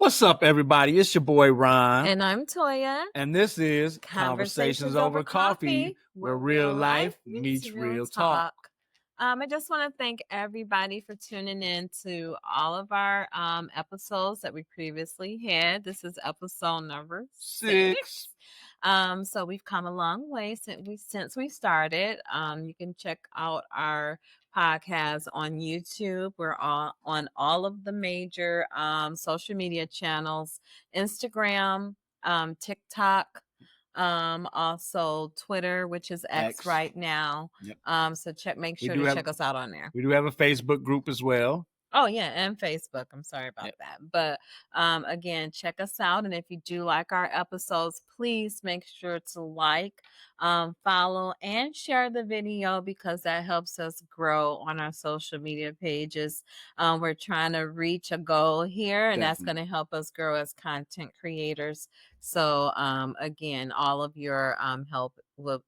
What's up, everybody? It's your boy Ron. And I'm Toya. And this is Conversations Over Coffee, where real life meets real talk. I just want to thank everybody for tuning in to all of our episodes that we previously had. This is episode number 6. So we've come a long way since we started. You can check out our podcast on YouTube. We're on all of the major social media channels, Instagram, TikTok, also Twitter, which is X right now. Yep. So make sure to check us out on there. We do have a Facebook group as well. Oh, yeah, and Facebook. I'm sorry about that. But again, check us out. And if you do like our episodes, please make sure to like, follow, and share the video because that helps us grow on our social media pages. We're trying to reach a goal here, and that's going to help us grow as content creators. So, again, all of your help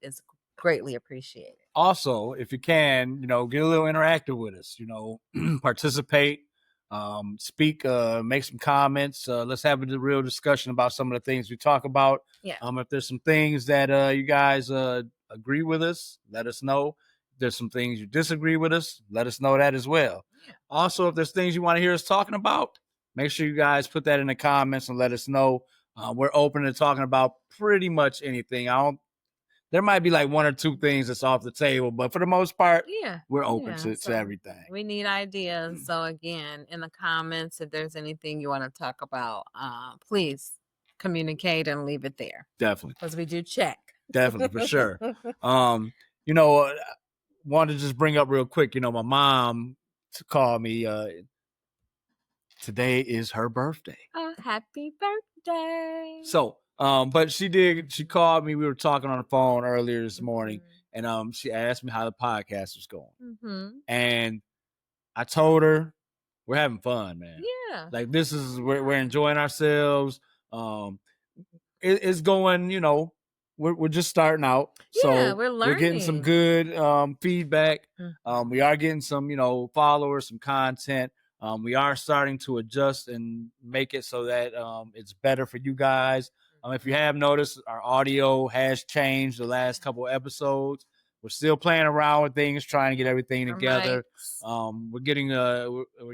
is greatly appreciated. Also, if you can, get a little interactive with us, participate, speak, make some comments. Let's have a real discussion about some of the things we talk about. Yeah. If there's some things that you guys agree with us, let us know. If there's some things you disagree with us, let us know that as well. Yeah. Also, if there's things you want to hear us talking about, make sure you guys put that in the comments and let us know. We're open to talking about pretty much anything. There might be like one or two things that's off the table, but for the most part, we're open to everything. We need ideas. So again, in the comments, if there's anything you want to talk about, please communicate and leave it there. Definitely. Because we do check. Definitely, for sure. Wanted to just bring up real quick, my mom called me. Today is her birthday. Oh, happy birthday. So, but she called me. We were talking on the phone earlier this morning, and she asked me how the podcast was going. And I told her we're having fun, man. Yeah. Like we're enjoying ourselves. It's going, we're just starting out. So we're learning. We're getting some good feedback. We are getting some, followers, some content. We are starting to adjust and make it so that it's better for you guys. If you have noticed, our audio has changed the last couple of episodes. We're still playing around with things, trying to get everything together. We're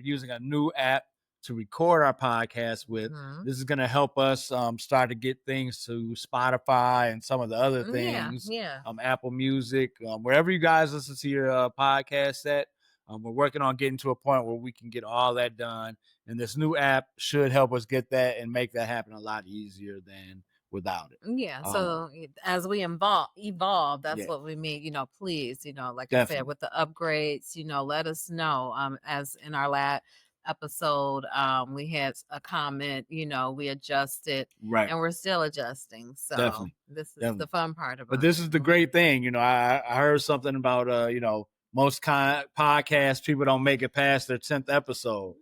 using a new app to record our podcast with. This is going to help us start to get things to Spotify and some of the other things. Apple Music, wherever you guys listen to your podcast at. We're working on getting to a point where we can get all that done. And this new app should help us get that and make that happen a lot easier than without it. Yeah. So as we evolve, that's what we mean, please, like I said, with the upgrades, let us know. As in our last episode, we had a comment, we adjusted and we're still adjusting. So this is the fun part about it. But this is the great thing. I heard something about, most podcast people don't make it past their 10th episode.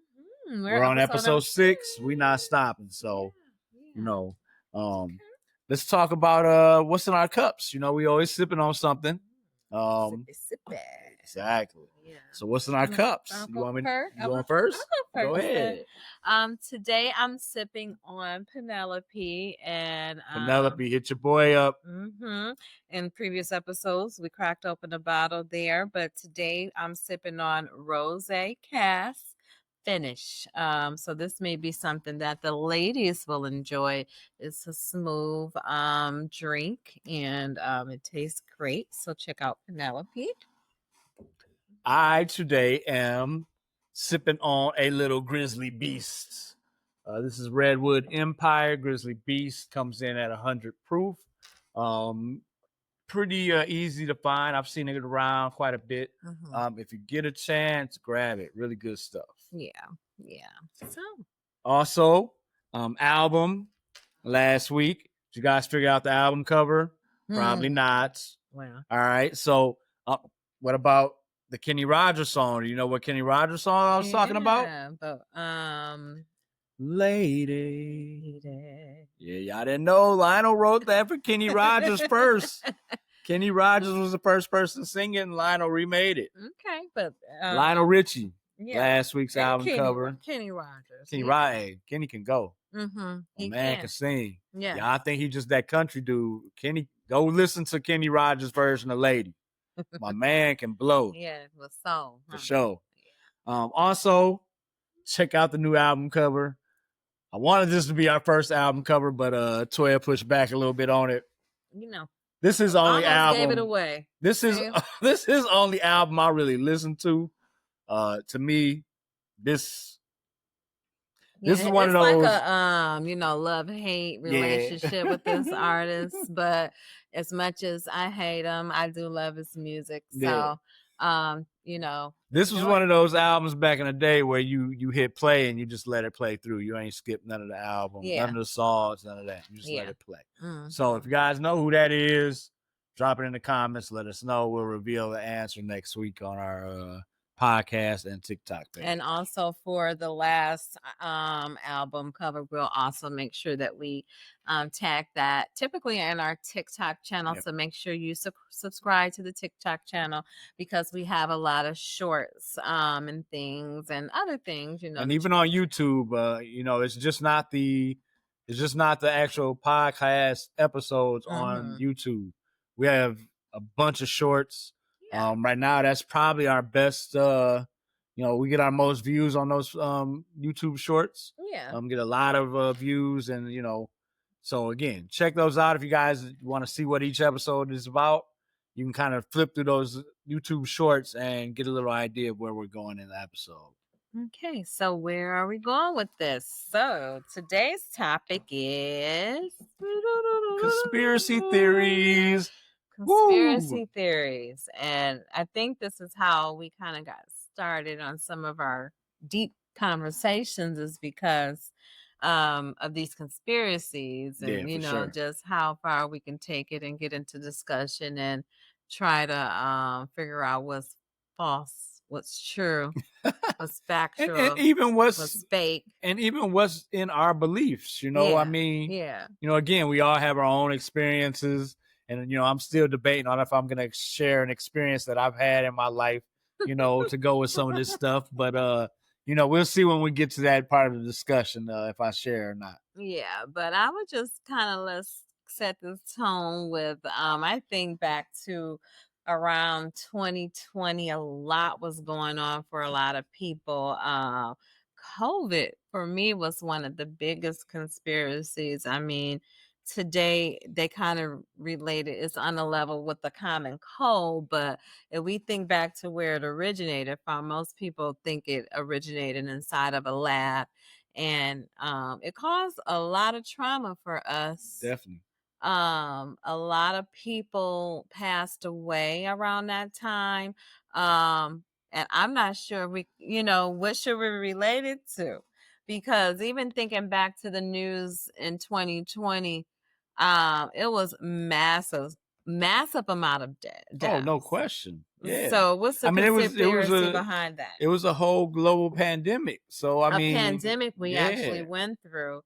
We're on episode 6. We're not stopping. So, let's talk about what's in our cups. We always sipping on something. Sippy. Exactly. Yeah. So what's in our cups? You want first? Go ahead. Today I'm sipping on Penelope, and Penelope, hit your boy up. In previous episodes, we cracked open a bottle there, but today I'm sipping on Rosé Cask Finish. So this may be something that the ladies will enjoy. It's a smooth drink, and it tastes great. So check out Penelope. I today am sipping on a little Grizzly Beast. This is Redwood Empire. Grizzly Beast comes in at 100 proof. Pretty easy to find. I've seen it around quite a bit. If you get a chance, grab it. Really good stuff. Yeah. So also, album last week. Did you guys figure out the album cover? Probably not. Wow. All right. So, what about the Kenny Rogers song? Do you know what Kenny Rogers song I was talking about? Lady. Yeah, y'all didn't know Lionel wrote that for Kenny Rogers first. Kenny Rogers was the first person singing, and Lionel remade it. Okay, but Lionel Richie, last week's album cover. Kenny Rogers. Kenny can go. My My man can sing. Yeah. Yeah, I think he's just that country dude. Kenny, go listen to Kenny Rogers' version of Lady. My man can blow. Yeah, with soul. For sure. Also, check out the new album cover. I wanted this to be our first album cover, but Toya pushed back a little bit on it. You know, this is only almost album. Gave it away. This is only album I really listened to. To me, this is one of those, like a love-hate relationship with this artist. But as much as I hate him, I do love his music. So this was one of those albums back in the day where you hit play and you just let it play through. You ain't skip none of the album, none of the songs, none of that. You just let it play. So if you guys know who that is, drop it in the comments. Let us know. We'll reveal the answer next week on our podcast and TikTok page. And also for the last album cover, we'll also make sure that we tag that typically in our TikTok channel. So make sure you subscribe to the TikTok channel, because we have a lot of shorts and things and other things, and even on YouTube, it's just not the actual podcast episodes on YouTube. We have a bunch of shorts. Right now, that's probably our best. We get our most views on those YouTube shorts. Get a lot of views, and so again, check those out if you guys want to see what each episode is about. You can kind of flip through those YouTube shorts and get a little idea of where we're going in the episode. Okay, so where are we going with this? So today's topic is conspiracy theories. Conspiracy theories. And I think this is how we kind of got started on some of our deep conversations, is because of these conspiracies, and just how far we can take it and get into discussion and try to figure out what's false, what's true, what's factual, and even what's fake, and even what's in our beliefs. I mean, again, we all have our own experiences. And, I'm still debating on if I'm going to share an experience that I've had in my life, to go with some of this stuff. But, we'll see when we get to that part of the discussion, if I share or not. Yeah, but I would just kind of let's set the tone with, I think back to around 2020, a lot was going on for a lot of people. COVID, for me, was one of the biggest conspiracies. I mean, today they kind of related, it's on a level with the common cold, but if we think back to where it originated from, most people think it originated inside of a lab, and it caused a lot of trauma for us. Definitely. A lot of people passed away around that time, and I'm not sure what should we relate it to, because even thinking back to the news in 2020, it was massive amount of death. Oh, no question. Yeah. So what's the conspiracy behind that? It was a whole global pandemic. So a pandemic we actually went through.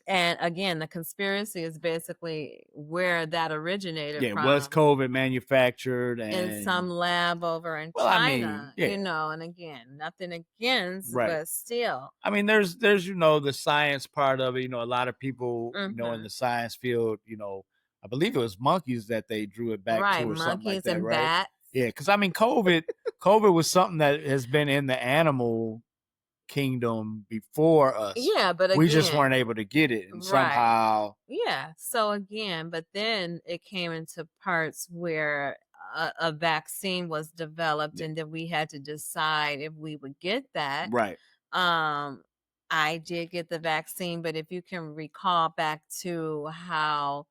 And again, the conspiracy is basically where that originated from. Was COVID manufactured in some lab over in China? And again, nothing against, but still. I mean, there's the science part of it. A lot of people, in the science field, I believe it was monkeys that they drew it back to, or something like that, and right? Bats. Yeah, because I mean, COVID was something that has been in the animal kingdom before us. Yeah, but again, we just weren't able to get it, and somehow. Yeah. So again, but then it came into parts where a vaccine was developed, and then we had to decide if we would get that. Right. I did get the vaccine, but if you can recall back to how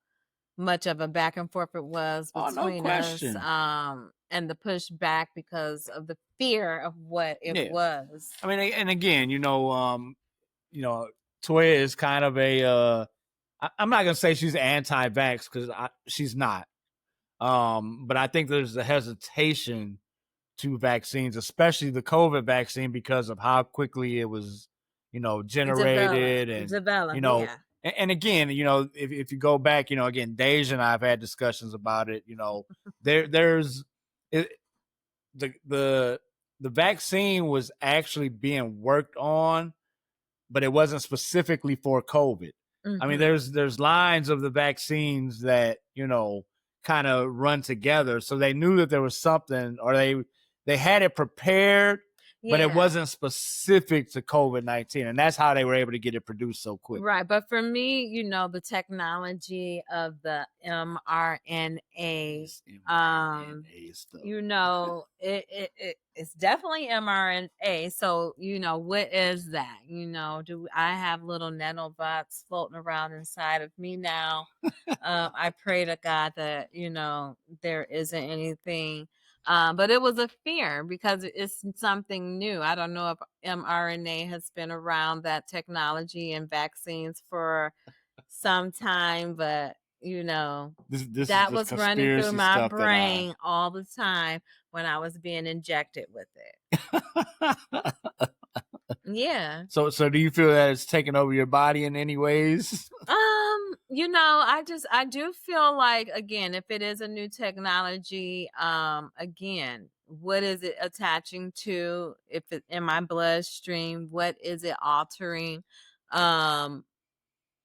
much of a back and forth it was between us, and the pushback because of the fear of what it was. I mean, and again, Toya is kind of a. I'm not gonna say she's anti-vax, because she's not. But I think there's a hesitation to vaccines, especially the COVID vaccine, because of how quickly it was, generated and developed. And again, if you go back, again, Deja and I have had discussions about it. There's the vaccine was actually being worked on but it wasn't specifically for COVID. I mean, there's lines of the vaccines that, you know, kind of run together. So they knew that there was something, or they had it prepared, but it wasn't specific to COVID-19. And that's how they were able to get it produced so quick. Right. But for me, you know, the technology of the mRNA, stuff. you know, it's definitely mRNA. So, you know, what is that? You know, do I have little nanobots floating around inside of me now? I pray to God that, you know, there isn't anything. But it was a fear because it's something new. I don't know if mRNA has been around, that technology and vaccines, for some time, but you know, that was running through my brain all the time when I was being injected with it. Yeah. So do you feel that it's taken over your body in any ways? You know, I do feel like, again, if it is a new technology, again, what is it attaching to? If it's in my bloodstream, what is it altering?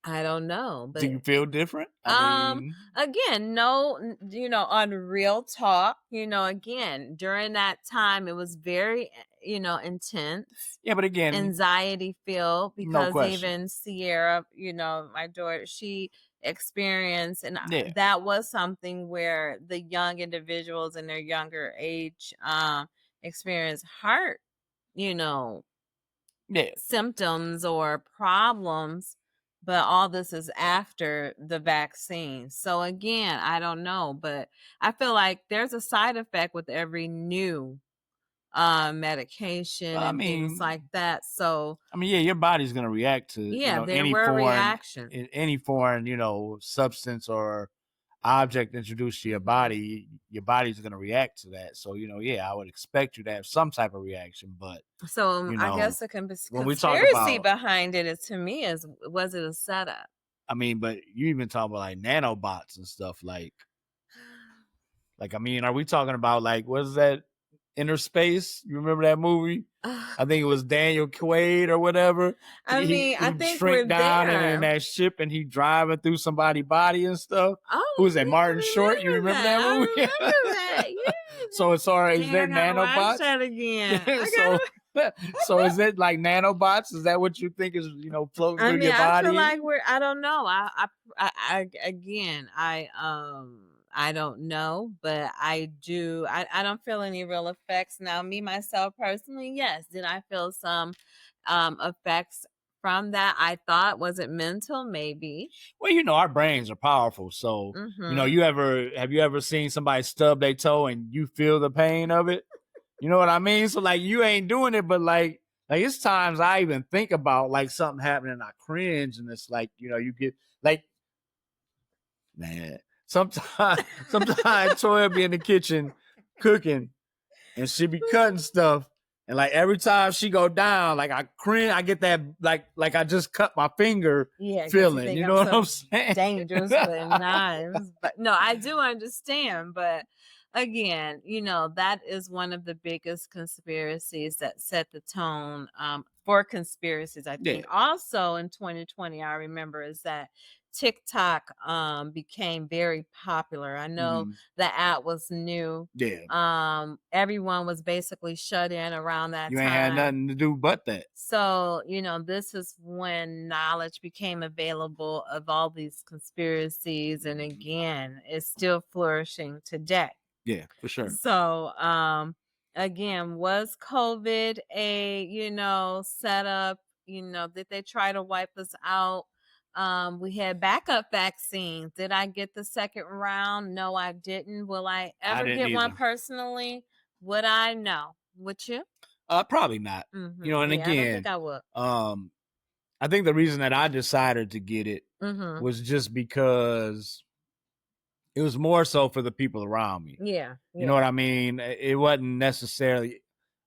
I don't know, but do you feel different? Again, no, you know, on real talk, you know, again, during that time, it was very, you know, intense. Yeah, but again, anxiety filled, because even Sierra, you know, my daughter, she experienced, and that was something where the young individuals in their younger age experience heart, you know, symptoms or problems. But all this is after the vaccine. So again, I don't know, but I feel like there's a side effect with every new medication and things like that. So I mean, yeah, your body's gonna react to you know, any foreign, you know, substance or object introduced to your body. Your body's gonna react to that. So, you know, yeah, I would expect you to have some type of reaction. But so you know, I guess the when we conspiracy talk about, behind it is, to me, is, was it a setup? I mean, but you even talk about like nanobots and stuff, like I mean, are we talking about, like, what is that, Inner Space? You remember that movie? I think it was Daniel Quaid or whatever. I mean, I think shrink we're down there. in that ship, and he driving through somebody's body and stuff. Oh, who's that? Martin Short. You remember that movie? I remember that. Yeah. So it's all right. Is there nanobots? Watch that again. So is it like nanobots? Is that what you think is, you know, floating through your body? I feel like I don't know. I don't know, but I do. I don't feel any real effects. Now, me, myself, personally, yes. Did I feel some effects from that? I thought, was it mental? Maybe. Well, you know, our brains are powerful. So, you know, have you ever seen somebody stub their toe and you feel the pain of it? You know what I mean? So, like, you ain't doing it, but like it's times I even think about like something happening and I cringe, and it's like, you know, you get like, man, sometimes Toya be in the kitchen cooking and she be cutting stuff, and like every time she go down, like I cringe, I get that like I just cut my finger feeling. You know what I'm saying? Dangerous with knives, but no, I do understand. But again, you know, that is one of the biggest conspiracies that set the tone for conspiracies, I think. Also in 2020, I remember, is that TikTok became very popular. I know the app was new. Everyone was basically shut in around that time. You ain't had nothing to do but that. So, you know, this is when knowledge became available of all these conspiracies, and again, it's still flourishing today. Yeah, for sure. So, again, was COVID a, you know, setup? You know, did they try to wipe us out? We had backup vaccines. Did I get the second round? No, I didn't. Will I ever get one personally? Would I? No. Would you? Probably not. You know, and again, I don't think I would. I think the reason that I decided to get it was just because it was more so for the people around me. Yeah. You know what I mean? It wasn't necessarily,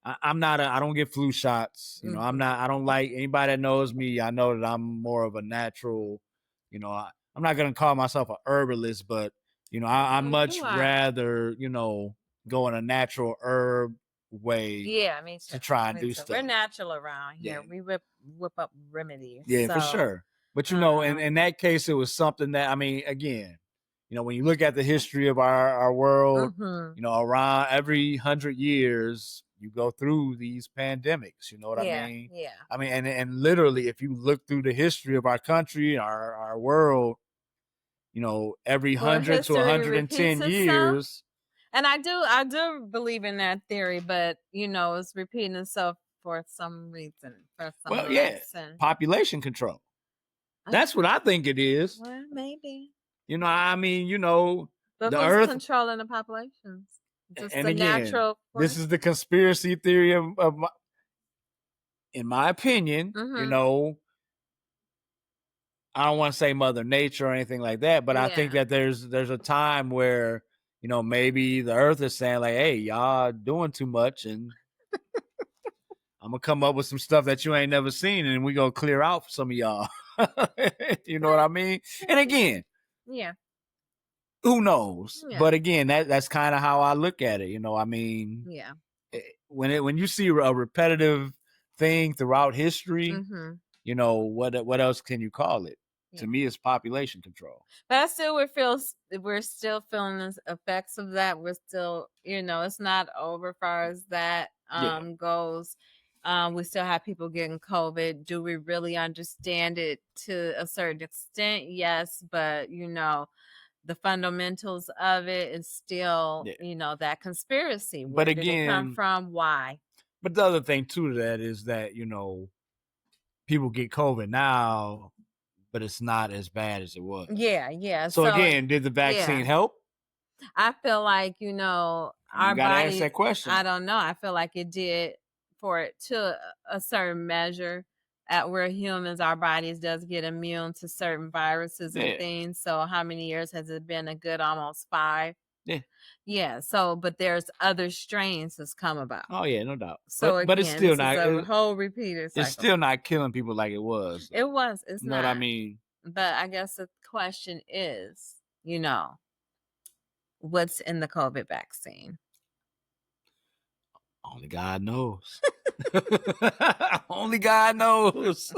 I don't get flu shots. You know, I don't like, anybody that knows me, I know that I'm more of a natural, you know, I'm not going to call myself a herbalist, but, you know, I much rather, you know, go on a natural herb way Yeah, me too. to try and Me do too. stuff. We're natural around here. Yeah. We whip up remedies. Yeah, for So, sure. But in that case, it was something that, I mean, again, when you look at the history of our world, mhm. around every 100 years, you go through these pandemics. You know what I Yeah, mean? yeah. I mean, and literally, if you look through the history of our country, our world, every Well, 100 to history repeats 110 itself. years. And I do believe in that theory, but it's repeating itself for some reason, for some Well, yeah, lesson. population control. That's what I think it is. Well, maybe. I mean, But the who's earth. controlling the populations? Just And the again, natural this is the conspiracy theory of in my opinion, Mhm. I don't want to say Mother Nature or anything like that, but I think Yeah. that there's a time where, maybe the earth is saying like, hey, y'all doing too much, and I'm gonna come up with some stuff that you ain't never seen, and we gonna clear out for some of y'all. You know what I mean? And again, Yeah. who knows? Yeah. But again, that's kind of how I look at it. I mean, Yeah. when you see a repetitive thing throughout history, Mhm. what else can you call it? Yeah. To me, it's population control. But I still would feel we're still feeling the effects of that. We're still, it's not over far as that goes. We still have people getting COVID. Do we really understand it to a certain extent? Yes, but the fundamentals of it is still, that conspiracy. Where But did it come again, from? Why? but the other thing too to that is that people get COVID now, but it's not as bad as it was. Yeah, yeah. So again, did the vaccine help? I feel like, our gotta ask body, that question. I don't know. I feel like it did for it to a certain measure at where humans, our bodies does get immune to certain viruses and things. So how many years has it been? A good almost 5. Yeah. Yeah. So, but there's other strains that's come about. Oh yeah, no doubt. So but it's again, still this not is a whole repeater cycle. it's still not killing people like it was. It was. It's You know not. what I mean? But I guess the question is, what's in the COVID vaccine? Only God knows. Only God knows.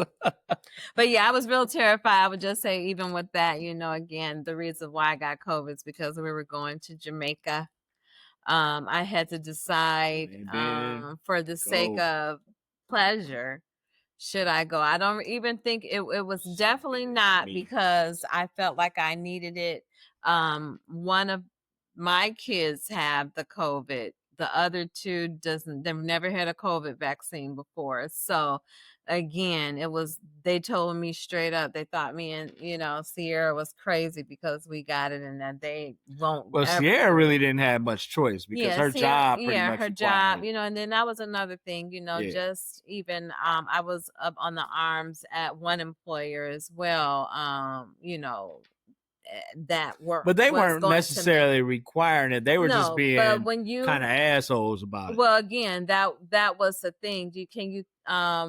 But yeah, I was real terrified. I would just say, even with that, again, the reason why I got COVID is because we were going to Jamaica. I had to decide, for the sake of pleasure, should I go? I don't even think it was definitely not because I felt like I needed it. One of my kids have the COVID. The other two doesn't. They've never had a COVID vaccine before. So again, they told me straight up, they thought me and Sierra was crazy because we got it, and that they won't. Well, Sierra really didn't have much choice because her job pretty much her required job, and then that was another thing, just even I was up on the arms at one employer as well, that work. But they weren't necessarily requiring it. They were just being kind of assholes about it. Well, again, that was the thing. Can you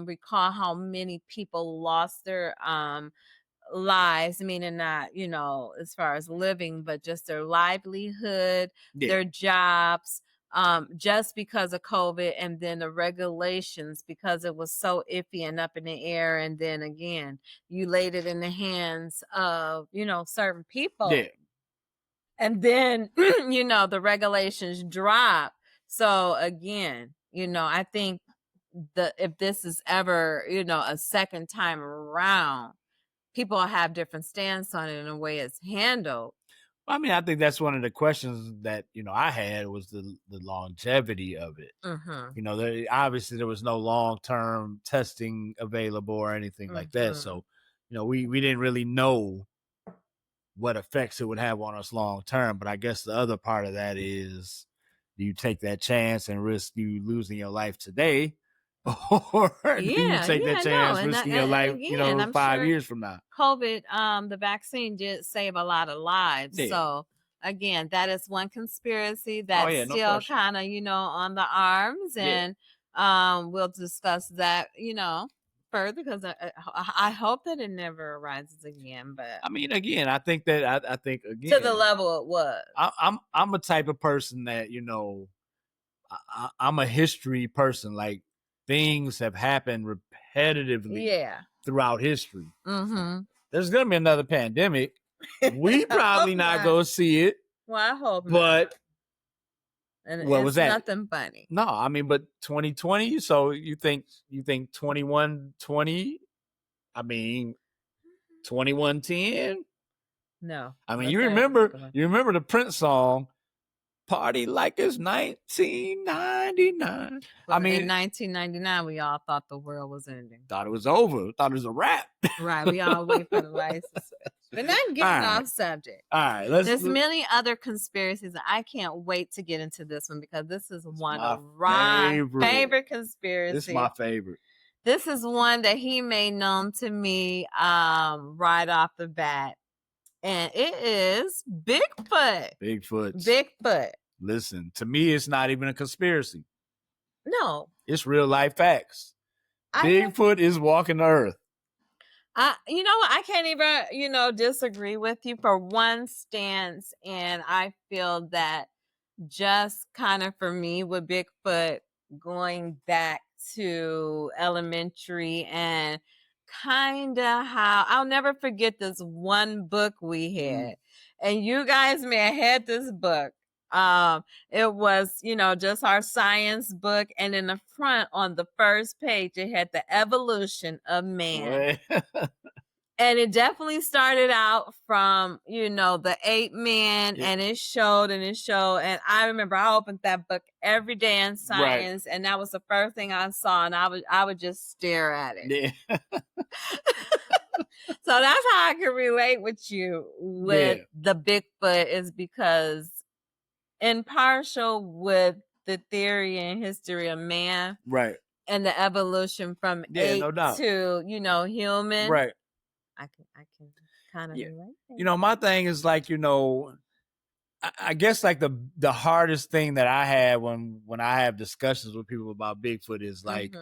recall how many people lost their lives, meaning not, as far as living, but just their livelihood, their jobs, just because of COVID, and then the regulations, because it was so iffy and up in the air. And then again, you laid it in the hands of, certain people. Yeah. And then, the regulations drop. So again, I think if this is ever, a second time around, people have different stance on it and the way it's handled. I mean, I think that's one of the questions that I had was the longevity of it. Mm-hmm. Obviously there was no long-term testing available or anything like that, so we didn't really know what effects it would have on us long term. But I guess the other part of that is, do you take that chance and risk you losing your life today? Or do you take that chance, risking your life, 5 years from now? COVID, the vaccine did save a lot of lives. Yeah. So again, that is one conspiracy that's still kind of, on the arms, and we'll discuss that, further, because I hope that it never arises again. But I mean, again, I think again, to the level it was. I'm a type of person that I'm a history person. Like things have happened repetitively throughout history. Mm-hmm. There's gonna be another pandemic. We probably not gonna see it. Well, I hope but not. And what it's was that? Nothing funny. No, I mean, but 2020. So you think 2120? I mean, 2110. No. I mean, you remember the Prince song, "Party Like It's 1999." Well, I mean, in 1999, we all thought the world was ending. Thought it was over. Thought it was a wrap. Right. We all wait for the license. But not getting off subject. All right. There's many other conspiracies. I can't wait to get into this one because this is one of my favorite conspiracies. This is my favorite. This is one that he made known to me right off the bat. And it is Bigfoot. Bigfoot. Listen, to me, it's not even a conspiracy. No. It's real life facts. Bigfoot is walking the earth. You know what? I can't even, disagree with you for one stance. And I feel that just kind of for me with Bigfoot going back to elementary and kind of how I'll never forget this one book we had. And you guys may have had this book. It was, just our science book. And in the front on the first page, it had the evolution of man. And it definitely started out from, the ape man and it showed. And I remember I opened that book every day in science. And that was the first thing I saw. And I would just stare at it. Yeah. So that's how I can relate with you with the Bigfoot is because in partial with the theory and history of man. Right. And the evolution from ape to, human. Right. I can kind of relate. My thing is like, I guess like the hardest thing that I have when I have discussions with people about Bigfoot is like,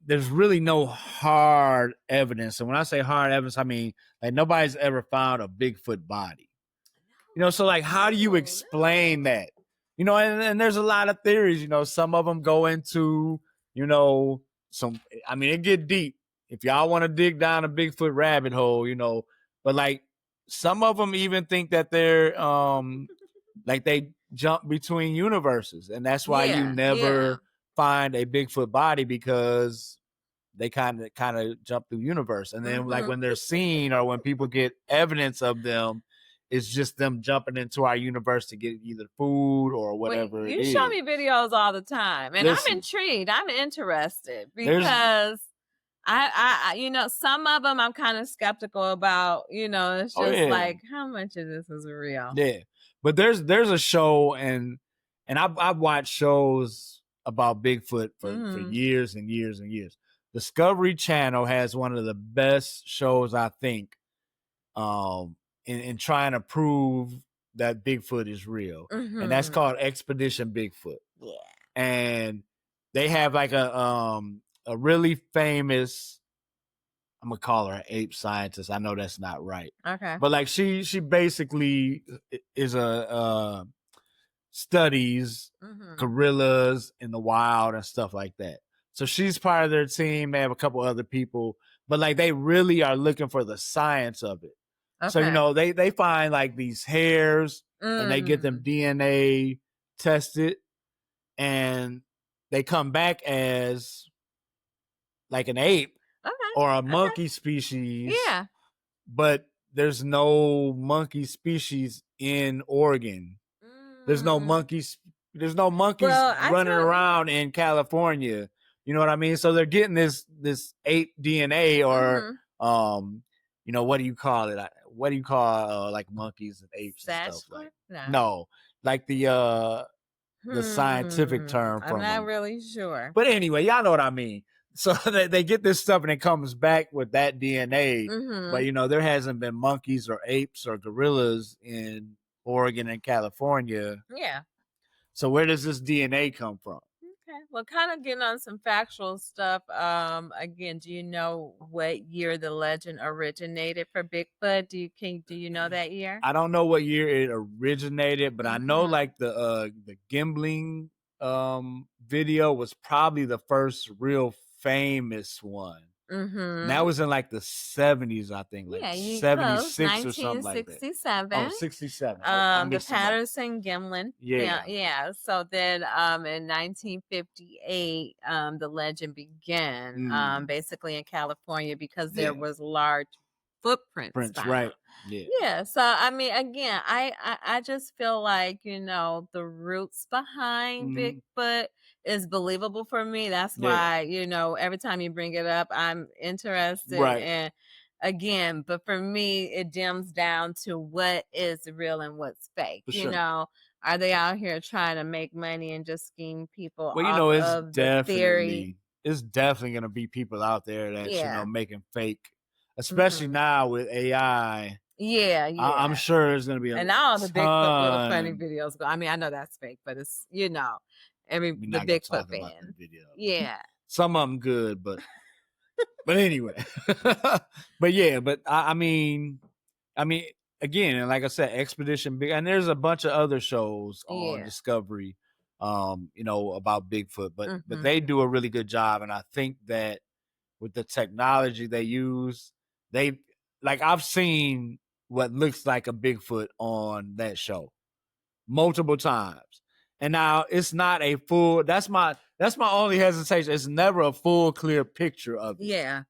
there's really no hard evidence. And when I say hard evidence, I mean like nobody's ever found a Bigfoot body. So like how do you explain that? And there's a lot of theories, some of them go into, it get deep. If y'all want to dig down a Bigfoot rabbit hole, but like some of them even think that they're like they jump between universes, and that's why you never find a Bigfoot body because they kind of jump through universe. And then like when they're seen or when people get evidence of them, it's just them jumping into our universe to get either food or whatever. You show me videos all the time, and I'm intrigued. I'm interested because. I some of them I'm kind of skeptical about, it's just like, how much of this is real? Yeah. But there's a show and I've watched shows about Bigfoot for years and years and years. Discovery Channel has one of the best shows, I think, in trying to prove that Bigfoot is real. And that's called Expedition Bigfoot. Yeah. And they have like a really famous, I'm gonna call her an ape scientist. I know that's not right. Okay. But like she basically is a studies gorillas in the wild and stuff like that. So she's part of their team. They have a couple other people, but like they really are looking for the science of it. Okay. So they find like these hairs and they get them DNA tested and they come back as like an ape or a monkey species. Yeah. But there's no monkey species in Oregon. There's no monkeys running around in California. You know what I mean? So they're getting this ape DNA or what do you call it? What do you call like monkeys and apes and stuff like that? No, like the scientific term from I'm not really sure. But anyway, y'all know what I mean. So they get this stuff and it comes back with that DNA. But, there hasn't been monkeys or apes or gorillas in Oregon and California. Yeah. So where does this DNA come from? Well, kind of getting on some factual stuff. Again, do you know what year the legend originated for Bigfoot? Do you know that year? I don't know what year it originated, but I know like the gambling video was probably the first real famous one. And that was in like the 70s, I think, like 76 or something like that. 1967. Oh, 67. The Patterson Gimlin. Yeah. So then in 1958, the legend began basically in California because there was large footprints found. Right. Yeah. So I mean, again, I just feel like, the roots behind Bigfoot is believable for me. That's why, every time you bring it up, I'm interested. Right. And again, but for me, it dims down to what is real and what's fake. Are they out here trying to make money and just scheme people off of the theory? It's definitely going to be people out there that's, making fake, especially now with AI. Yeah. I'm sure there's going to be and all the Bigfoot little funny videos. I mean, I know that's fake, but it's, the Bigfoot fan. Yeah. Some of them good, but anyway. but I mean, again, and like I said, Expedition Big, and there's a bunch of other shows on Discovery, about Bigfoot, but they do a really good job. And I think that with the technology they use, I've seen what looks like a Bigfoot on that show multiple times. And now it's not a full, that's my only hesitation. It's never a full clear picture of it. Yeah.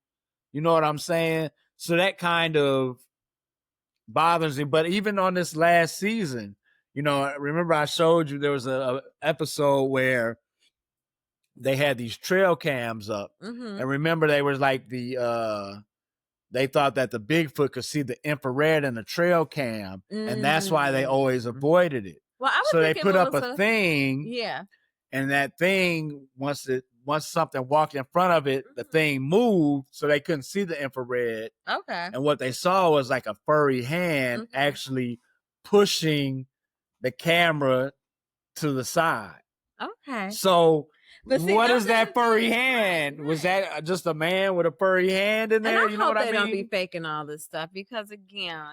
You know what I'm saying? So that kind of bothers me. But even on this last season, remember I showed you there was a episode where they had these trail cams up. And remember they was like they thought that the Bigfoot could see the infrared in the trail cam. And that's why they always avoided it. Well, so they put up a thing. Yeah. And that thing, once something walked in front of it, the thing moved, so they couldn't see the infrared. Okay. And what they saw was like a furry hand actually pushing the camera to the side. Okay. So what is that furry hand? Was that just a man with a furry hand in there? And I hope they don't be faking all this stuff because, again,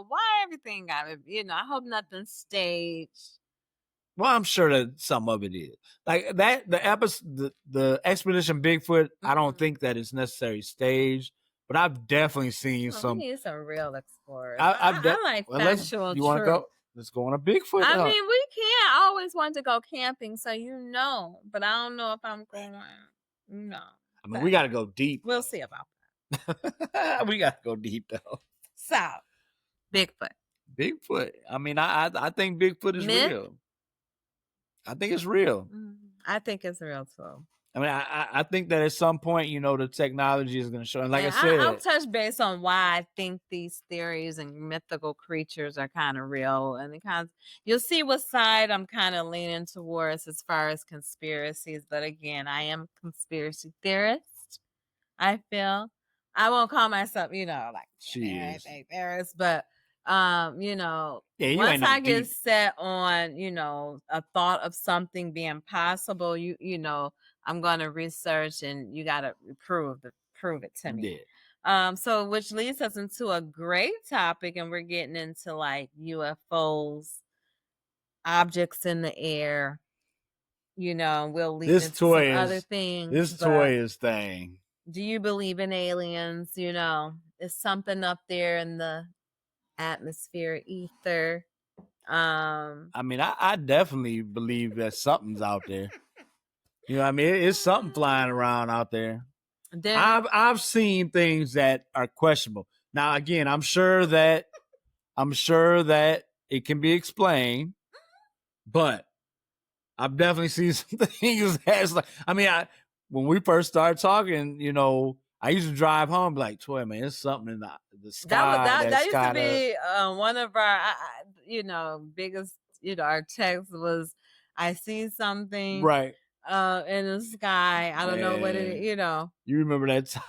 why everything got to, I hope nothing's staged. Well, I'm sure that some of it is like that. The episode, the Expedition Bigfoot. I don't think that it's necessarily staged, but I've definitely seen some. We need some real explorers. I like factual. You want to go? Let's go on a Bigfoot. I mean, we can't always want to go camping, so but I don't know if I'm going. No. I mean, we got to go deep. We'll see about that. We got to go deep though. So, Bigfoot. I mean, I think Bigfoot is real. I think it's real. I think it's real too. I mean, I think that at some point, the technology is going to show. And like I said, I'll touch base on why I think these theories and mythical creatures are kind of real. And you'll see what side I'm kind of leaning towards as far as conspiracies. But again, I am a conspiracy theorist. I feel I won't call myself, like theorist, but once I get set on, a thought of something being possible, I'm going to research and you got to prove it to me. Yeah. So which leads us into a great topic, and we're getting into like UFOs, objects in the air, we'll lead into some other things. This toy is thing. Do you believe in aliens? Is something up there in the atmosphere, ether? I mean, I definitely believe that something's out there. I mean, it's something flying around out there. I've seen things that are questionable. Now, again, I'm sure that it can be explained, but I've definitely seen some things that's like. I mean, when we first started talking, I used to drive home like, "Toy man, there's something in the sky." That used to be one of our, biggest, our text was, "I see something right in the sky. I don't know what it is." You remember that time?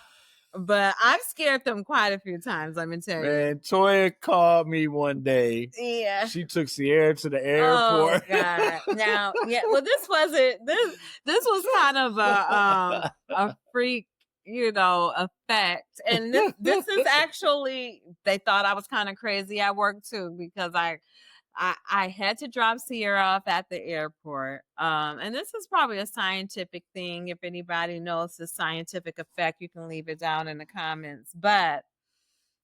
But I've scared them quite a few times, let me tell you. Man, Toya called me one day. Yeah. She took Sierra to the airport. Oh God. Now, yeah, well, this was kind of a freak, effect. And this is actually, they thought I was kind of crazy at work too, because I had to drop Sierra off at the airport. And this is probably a scientific thing. If anybody knows the scientific effect, you can leave it down in the comments. But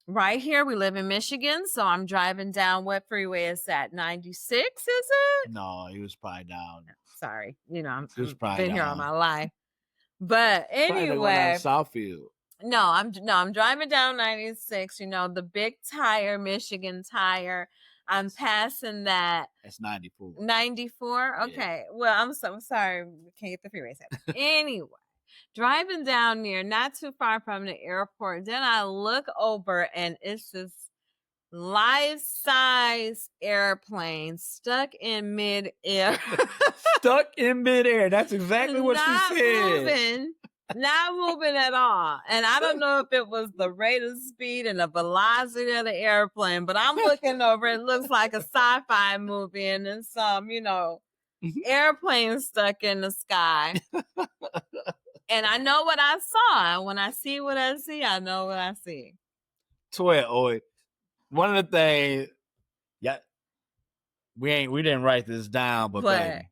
right here, we live in Michigan, so I'm driving down, what freeway is that? 96, is it? No, he was probably down. Sorry, I'm He was been here all down. my life. But anyway, Southfield. No, I'm driving down 96, the big tire, Michigan tire. I'm passing that. That's 94. 94? Okay. Yeah. Well, I'm so sorry. We can't get the freeway set. Anyway, driving down near, not too far from the airport. Then I look over and it's this life-size airplane stuck in midair. Stuck in midair. That's exactly what she said. Not moving at all. And I don't know if it was the rate of speed and the velocity of the airplane, but I'm looking over. It looks like a sci-fi movie and then some, airplane stuck in the sky. And I know what I saw. When I see what I see, I know what I see. Toya, one of the things, yeah, we didn't write this down, but baby,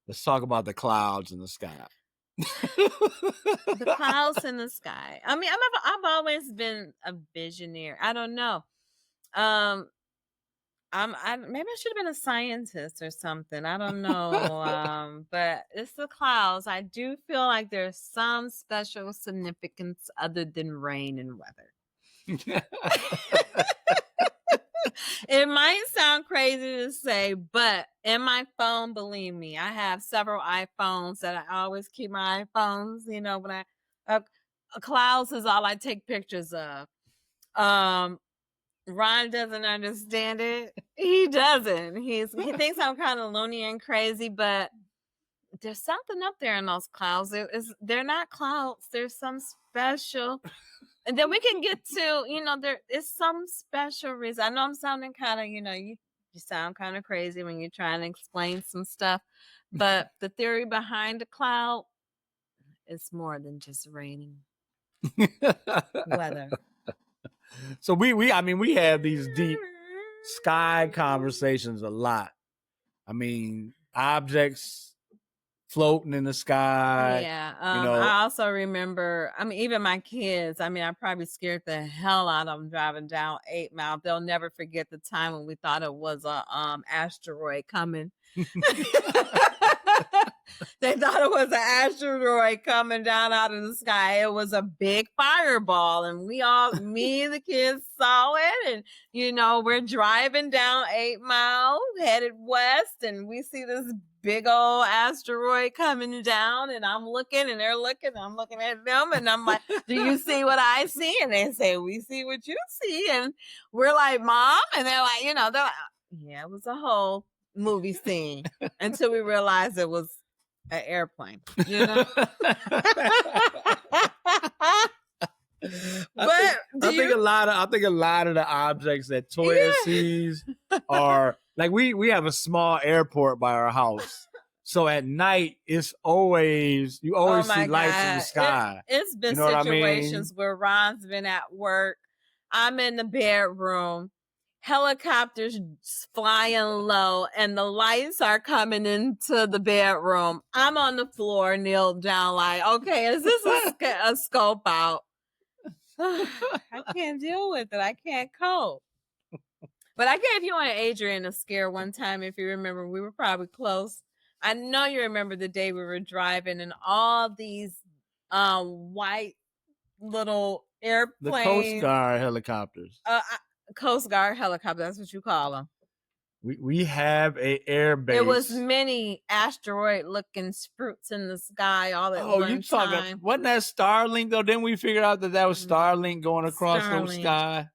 let's talk about the clouds in the sky. The clouds in the sky. I mean, I've always been a visionary. I don't know. Maybe I should have been a scientist or something. I don't know. But it's the clouds. I do feel like there's some special significance other than rain and weather. It might sound crazy to say, but in my phone, believe me, I have several iPhones that I always keep my iPhones, when clouds is all I take pictures of. Ron doesn't understand it. He doesn't. He thinks I'm kind of loony and crazy, but there's something up there in those clouds. They're not clouds. There's some special. And then we can get to, there is some special reason. I know I'm sounding kind of, you sound kind of crazy when you're trying to explain some stuff. But the theory behind the cloud is more than just raining weather. So we have these deep sky conversations a lot. I mean, objects floating in the sky. Yeah. I also remember, even my kids, I probably scared the hell out of them driving down 8 Mile. They'll never forget the time when we thought it was a asteroid coming. They thought it was an asteroid coming down out of the sky. It was a big fireball, and me and the kids saw it, and we're driving down 8 Mile headed west, and we see this big old asteroid coming down, and I'm looking and they're looking, I'm looking at them, and I'm like, do you see what I see? And they say, we see what you see. And we're like, Mom? And they're like, yeah, it was a whole movie scene until we realized it was an airplane, I think a lot of the objects that Toya sees are like we have a small airport by our house. So at night it's always see lights in the sky. It's been situations where Ron's been at work. I'm in the bedroom, helicopters flying low, and the lights are coming into the bedroom. I'm on the floor, kneeled down, like, okay, is this a scope out? I can't deal with it. I can't cope. But I gave you and Adrian a scare one time, if you remember. We were probably close. I know you remember the day we were driving and all these white little airplanes. The Coast Guard helicopters. Coast Guard helicopters, that's what you call them. We have a air base. It was many asteroid-looking fruits in the sky all at one you talking? time. Wasn't that Starlink though? Then we figured out that was Starlink going across the sky.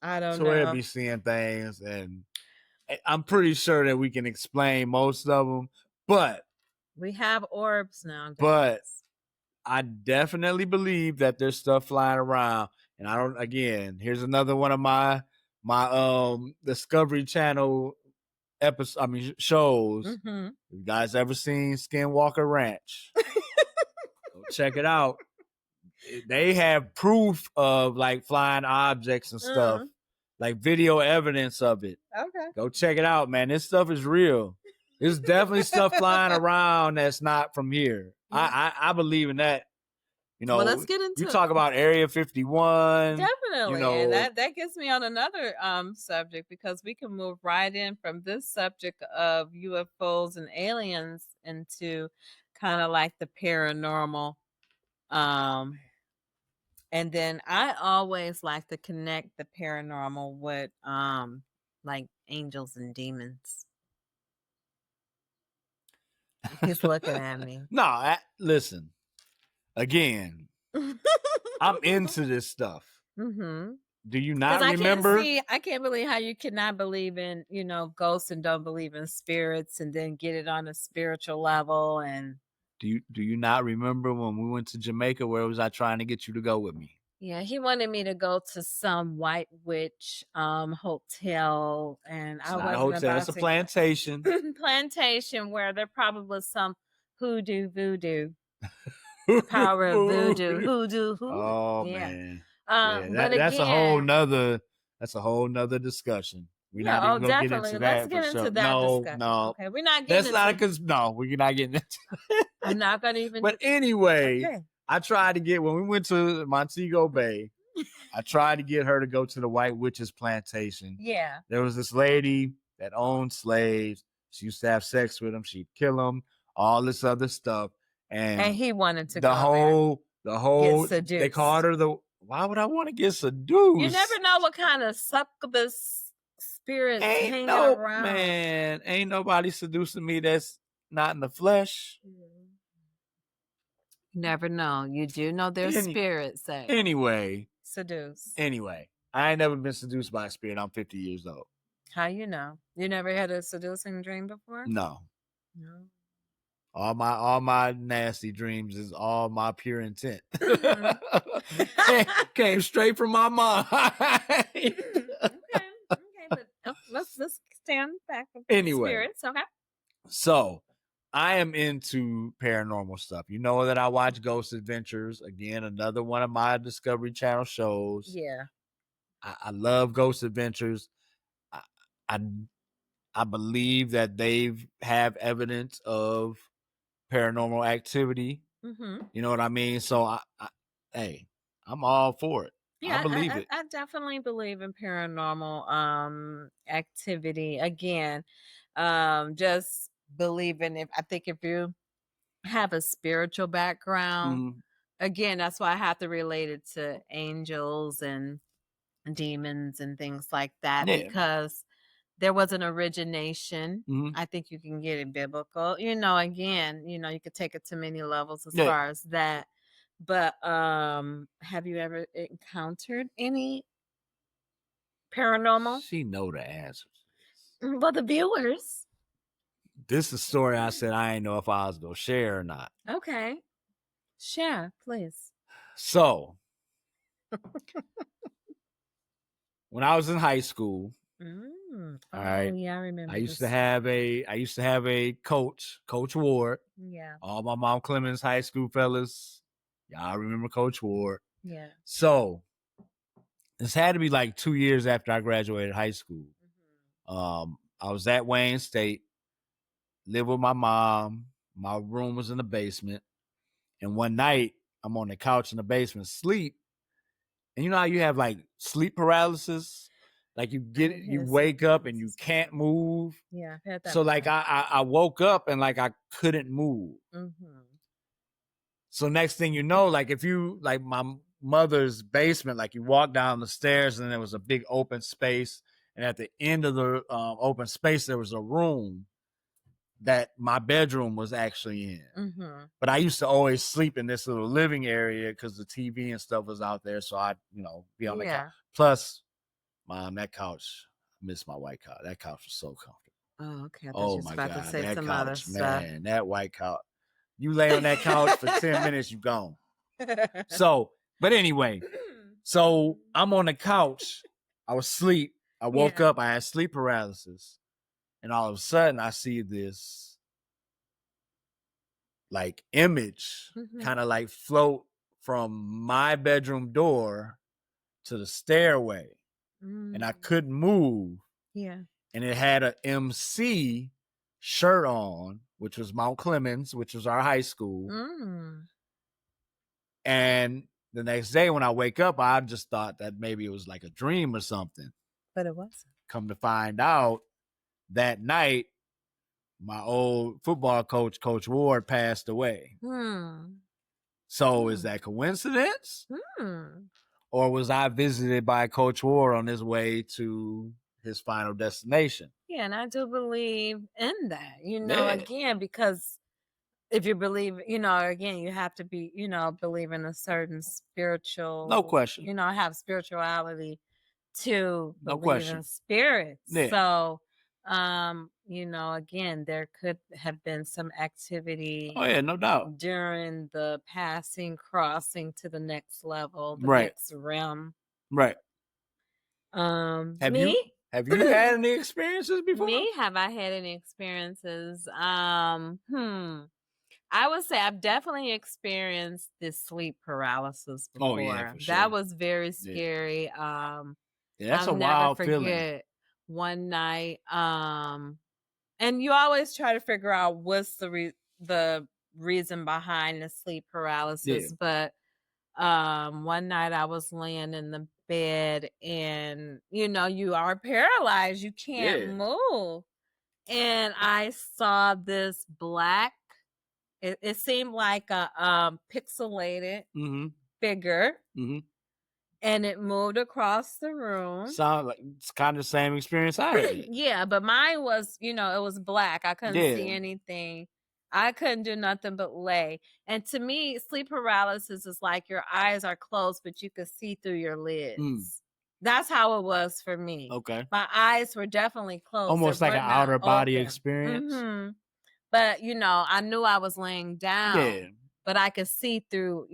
I don't know. So we'll be seeing things, and I'm pretty sure that we can explain most of them. But we have orbs now. Guys. But I definitely believe that there's stuff flying around, and I don't. Again, here's another one of my Discovery Channel episodes. I mean shows. Mm-hmm. You guys ever seen Skinwalker Ranch? Go check it out. They have proof of like flying objects and stuff, like video evidence of it. Okay. Go check it out, man. This stuff is real. There's definitely stuff flying around that's not from here. Yeah. I believe in that. You know, Well, let's get into you talk about Area 51. Definitely. You know, And that gets me on another subject, because we can move right in from this subject of UFOs and aliens into kind of like the paranormal. And then I always like to connect the paranormal with like angels and demons. He's looking at me. No, listen. Again, I'm into this stuff. Mm-hmm. Do you not remember? I can't believe how you cannot believe in, ghosts and don't believe in spirits, and then get it on a spiritual level. And do you not remember when we went to Jamaica? Where was I trying to get you to go with me? Yeah, he wanted me to go to some white witch hotel, and It's I not wasn't a hotel. about It's a to plantation. plantation where there probably was some voodoo. Power of voodoo. Oh Yeah. man. But that's again, a whole nother discussion. We're yeah, not even gonna get definitely. into Let's that get for into sure. that No, discussion. no. Okay, we're not getting we're not getting into I'm not gonna even. But anyway, Okay. I tried to get, when we went to Montego Bay, I tried to get her to go to the White Witch's plantation. Yeah. There was this lady that owned slaves. She used to have sex with them. She'd kill them, all this other stuff. And he wanted to the go whole, get seduced. they called her why would I want to get seduced? You never know what kind of succubus spirits hanging around. Man, ain't nobody seducing me that's not in the flesh. You never know. You do know there's spirits that seduce. Anyway, I ain't never been seduced by a spirit. I'm 50 years old. How you know? You never had a seducing dream before? No. All my nasty dreams is all my pure intent. Came straight from my mind. Okay, but let's stand back. Anyway, spirits, okay. So I am into paranormal stuff. You know that I watch Ghost Adventures. Again, another one of my Discovery Channel shows. Yeah. I love Ghost Adventures. I believe that they have evidence of paranormal activity. Mm-hmm. You know what I mean? So I'm all for it. Yeah, I believe it. I definitely believe in paranormal activity. Again, just believing I think if you have a spiritual background, again, that's why I have to relate it to angels and demons and things like that, because there was an origination. I think you can get it biblical. Again, you could take it to many levels as far as that. But have you ever encountered any paranormal? She know the answers. Well, the viewers. This is a story I said I ain't know if I was going to share or not. Okay. Share, please. So, when I was in high school, all right. Yeah, I remember. I used to have a coach, Coach Ward. Yeah. All my Mount Clemens high school fellas, y'all remember Coach Ward. Yeah. So, this had to be like 2 years after I graduated high school. I was at Wayne State, lived with my mom. My room was in the basement. And one night, I'm on the couch in the basement, sleep. And you know how you have like sleep paralysis? Like you wake up and you can't move. Yeah, I've had that. So like I woke up and like I couldn't move. So next thing you know, like if you, like my mother's basement, like you walk down the stairs and there was a big open space. And at the end of the open space, there was a room that my bedroom was actually in. But I used to always sleep in this little living area because the TV and stuff was out there. So I'd, be on the couch. Plus, Mom, that couch, I miss my white couch. That couch was so comfortable. Oh, okay. Oh my God, that couch, man, that white couch. You lay on that couch for 10 minutes, you gone. So, but anyway, so I'm on the couch. I was asleep. I woke up. I had sleep paralysis. And all of a sudden, I see this like image kind of like float from my bedroom door to the stairway. And I couldn't move. Yeah. And it had a MC shirt on, which was Mount Clemens, which was our high school. And the next day when I wake up, I just thought that maybe it was like a dream or something. But it wasn't. Come to find out, that night, my old football coach, Coach Ward, passed away. So is that coincidence? Or was I visited by Coach Ward on his way to his final destination? Yeah, and I do believe in that, again, because if you believe, again, you have to be, believe in a certain spiritual, no question, have spirituality to no believe question in spirits. Yeah. So, again, there could have been some activity. Oh yeah, no doubt. During the crossing to the next level, the right. next realm. Right. Have you had any experiences before? Me? Have I had any experiences? I would say I've definitely experienced this sleep paralysis before. Oh yeah, for sure. That was very scary. Yeah, that's I'll a wild never forget feeling. One night, and you always try to figure out what's the reason behind the sleep paralysis. But one night I was laying in the bed, and you are paralyzed, you can't move, and I saw this black. It seemed like a pixelated figure, and it moved across the room. Sound like it's kind of the same experience I had. Yeah, but mine was, it was black. I couldn't see anything. I couldn't do nothing but lay. And to me, sleep paralysis is like your eyes are closed, but you could see through your lids. That's how it was for me. Okay. My eyes were definitely closed. Almost like an outer body experience. But, I knew I was laying down, but I could see through,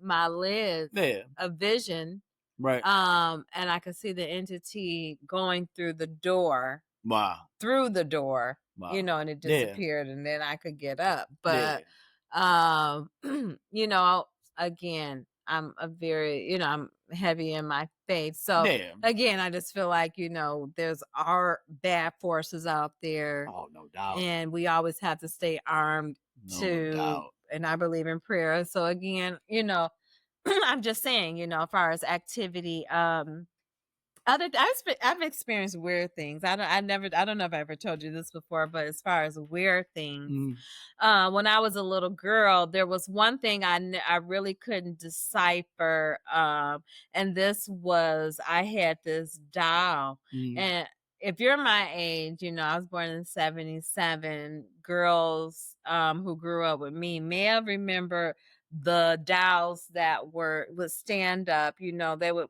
my lids, a vision. Right. And I could see the entity going through the door. Wow. Through the door, and it disappeared, and then I could get up. But, again, I'm a very, I'm heavy in my faith. So again, I just feel like, there's bad forces out there. Oh, no doubt. And we always have to stay armed and I believe in prayer. So again, I'm just saying, as far as activity, I've experienced weird things. I don't know if I ever told you this before, but as far as weird things, when I was a little girl, there was one thing I really couldn't decipher. And this was, I had this doll, and if you're my age, I was born in 1977. Girls who grew up with me may have remembered the dolls that would stand up. They would,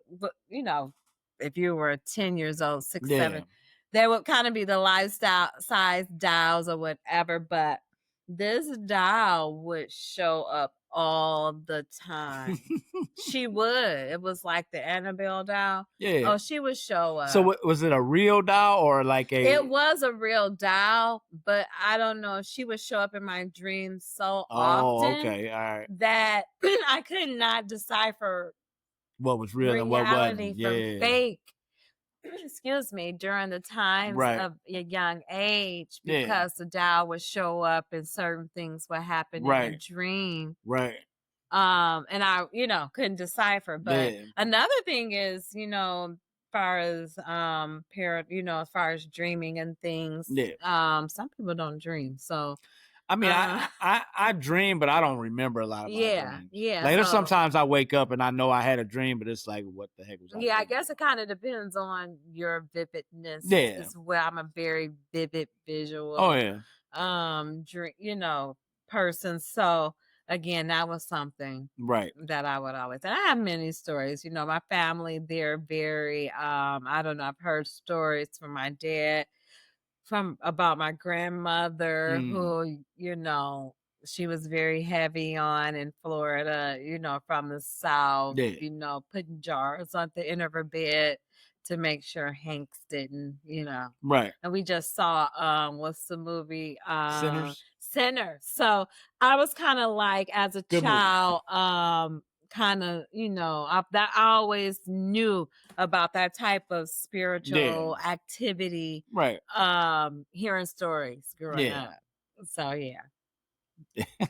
if you were 10 years old, 6, 7, they would kind of be the lifestyle size dolls or whatever. But this doll would show up all the time. She would. It was like the Annabelle doll. Yeah. Oh, she would show up. So was it a real doll or like a? It was a real doll, but I don't know. She would show up in my dreams so often. Okay, all right. That I could not decipher what was real and what wasn't. From fake. Excuse me, during the times of a young age, because the doll would show up and certain things would happen in a dream. Right. And I, couldn't decipher. But another thing is, as far as as far as dreaming and things, some people don't dream. So I mean, I dream, but I don't remember a lot of my dreams. Yeah. Like there's sometimes I wake up and I know I had a dream, but it's like, what the heck was I? Yeah, I guess it kind of depends on your vividness. Yeah. As well, I'm a very vivid visual. Oh yeah. Person. So again, that was something that I would always. And I have many stories. My family, they're very. I don't know. I've heard stories from my dad. About my grandmother, who, she was very heavy on in Florida, from the South, Yeah. putting jars on the end of her bed to make sure Hanks didn't, Right. And we just saw what's the movie? Sinners. Sinner. So I was kind of like, as a Good movie. child, kind of, that I always knew about that type of spiritual activity. Right. Hearing stories growing Yeah. up. So yeah.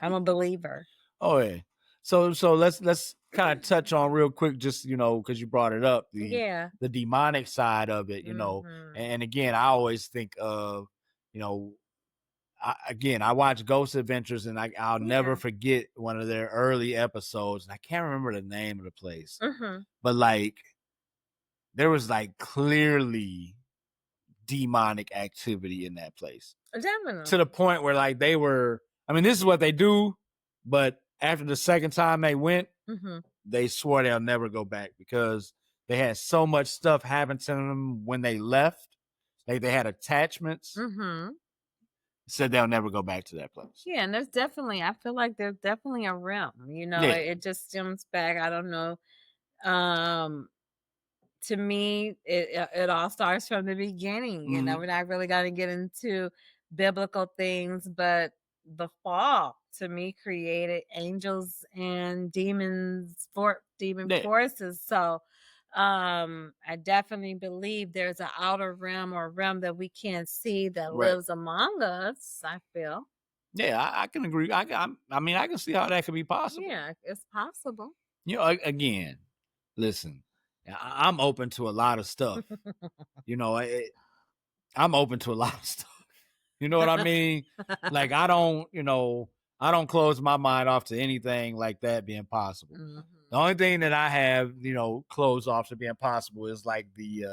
I'm a believer. Oh yeah. So let's kind of touch on real quick, just because you brought it up, the demonic side of it, and again, I always think of, I watch Ghost Adventures, and I'll never forget one of their early episodes, and I can't remember the name of the place, but like there was like clearly demonic activity in that place. Definitely. To the point where like they were, I mean, this is what they do, but after the second time they went, they swore they'll never go back because they had so much stuff happen to them when they left. Like they had attachments. Said they'll never go back to that place. Yeah, and I feel like there's definitely a realm, it just stems back. I don't know. To me, it all starts from the beginning. We're not really going to get into biblical things, but the fall to me created angels and demons demon forces. So I definitely believe there's an outer realm or realm that we can't see that lives among us. I feel. Yeah, I can agree. I mean, I can see how that could be possible. Yeah, it's possible. Again, listen, I'm open to a lot of stuff. I'm open to a lot of stuff. You know what I mean? Like I don't close my mind off to anything like that being possible. The only thing that I have, closed off to being possible is like the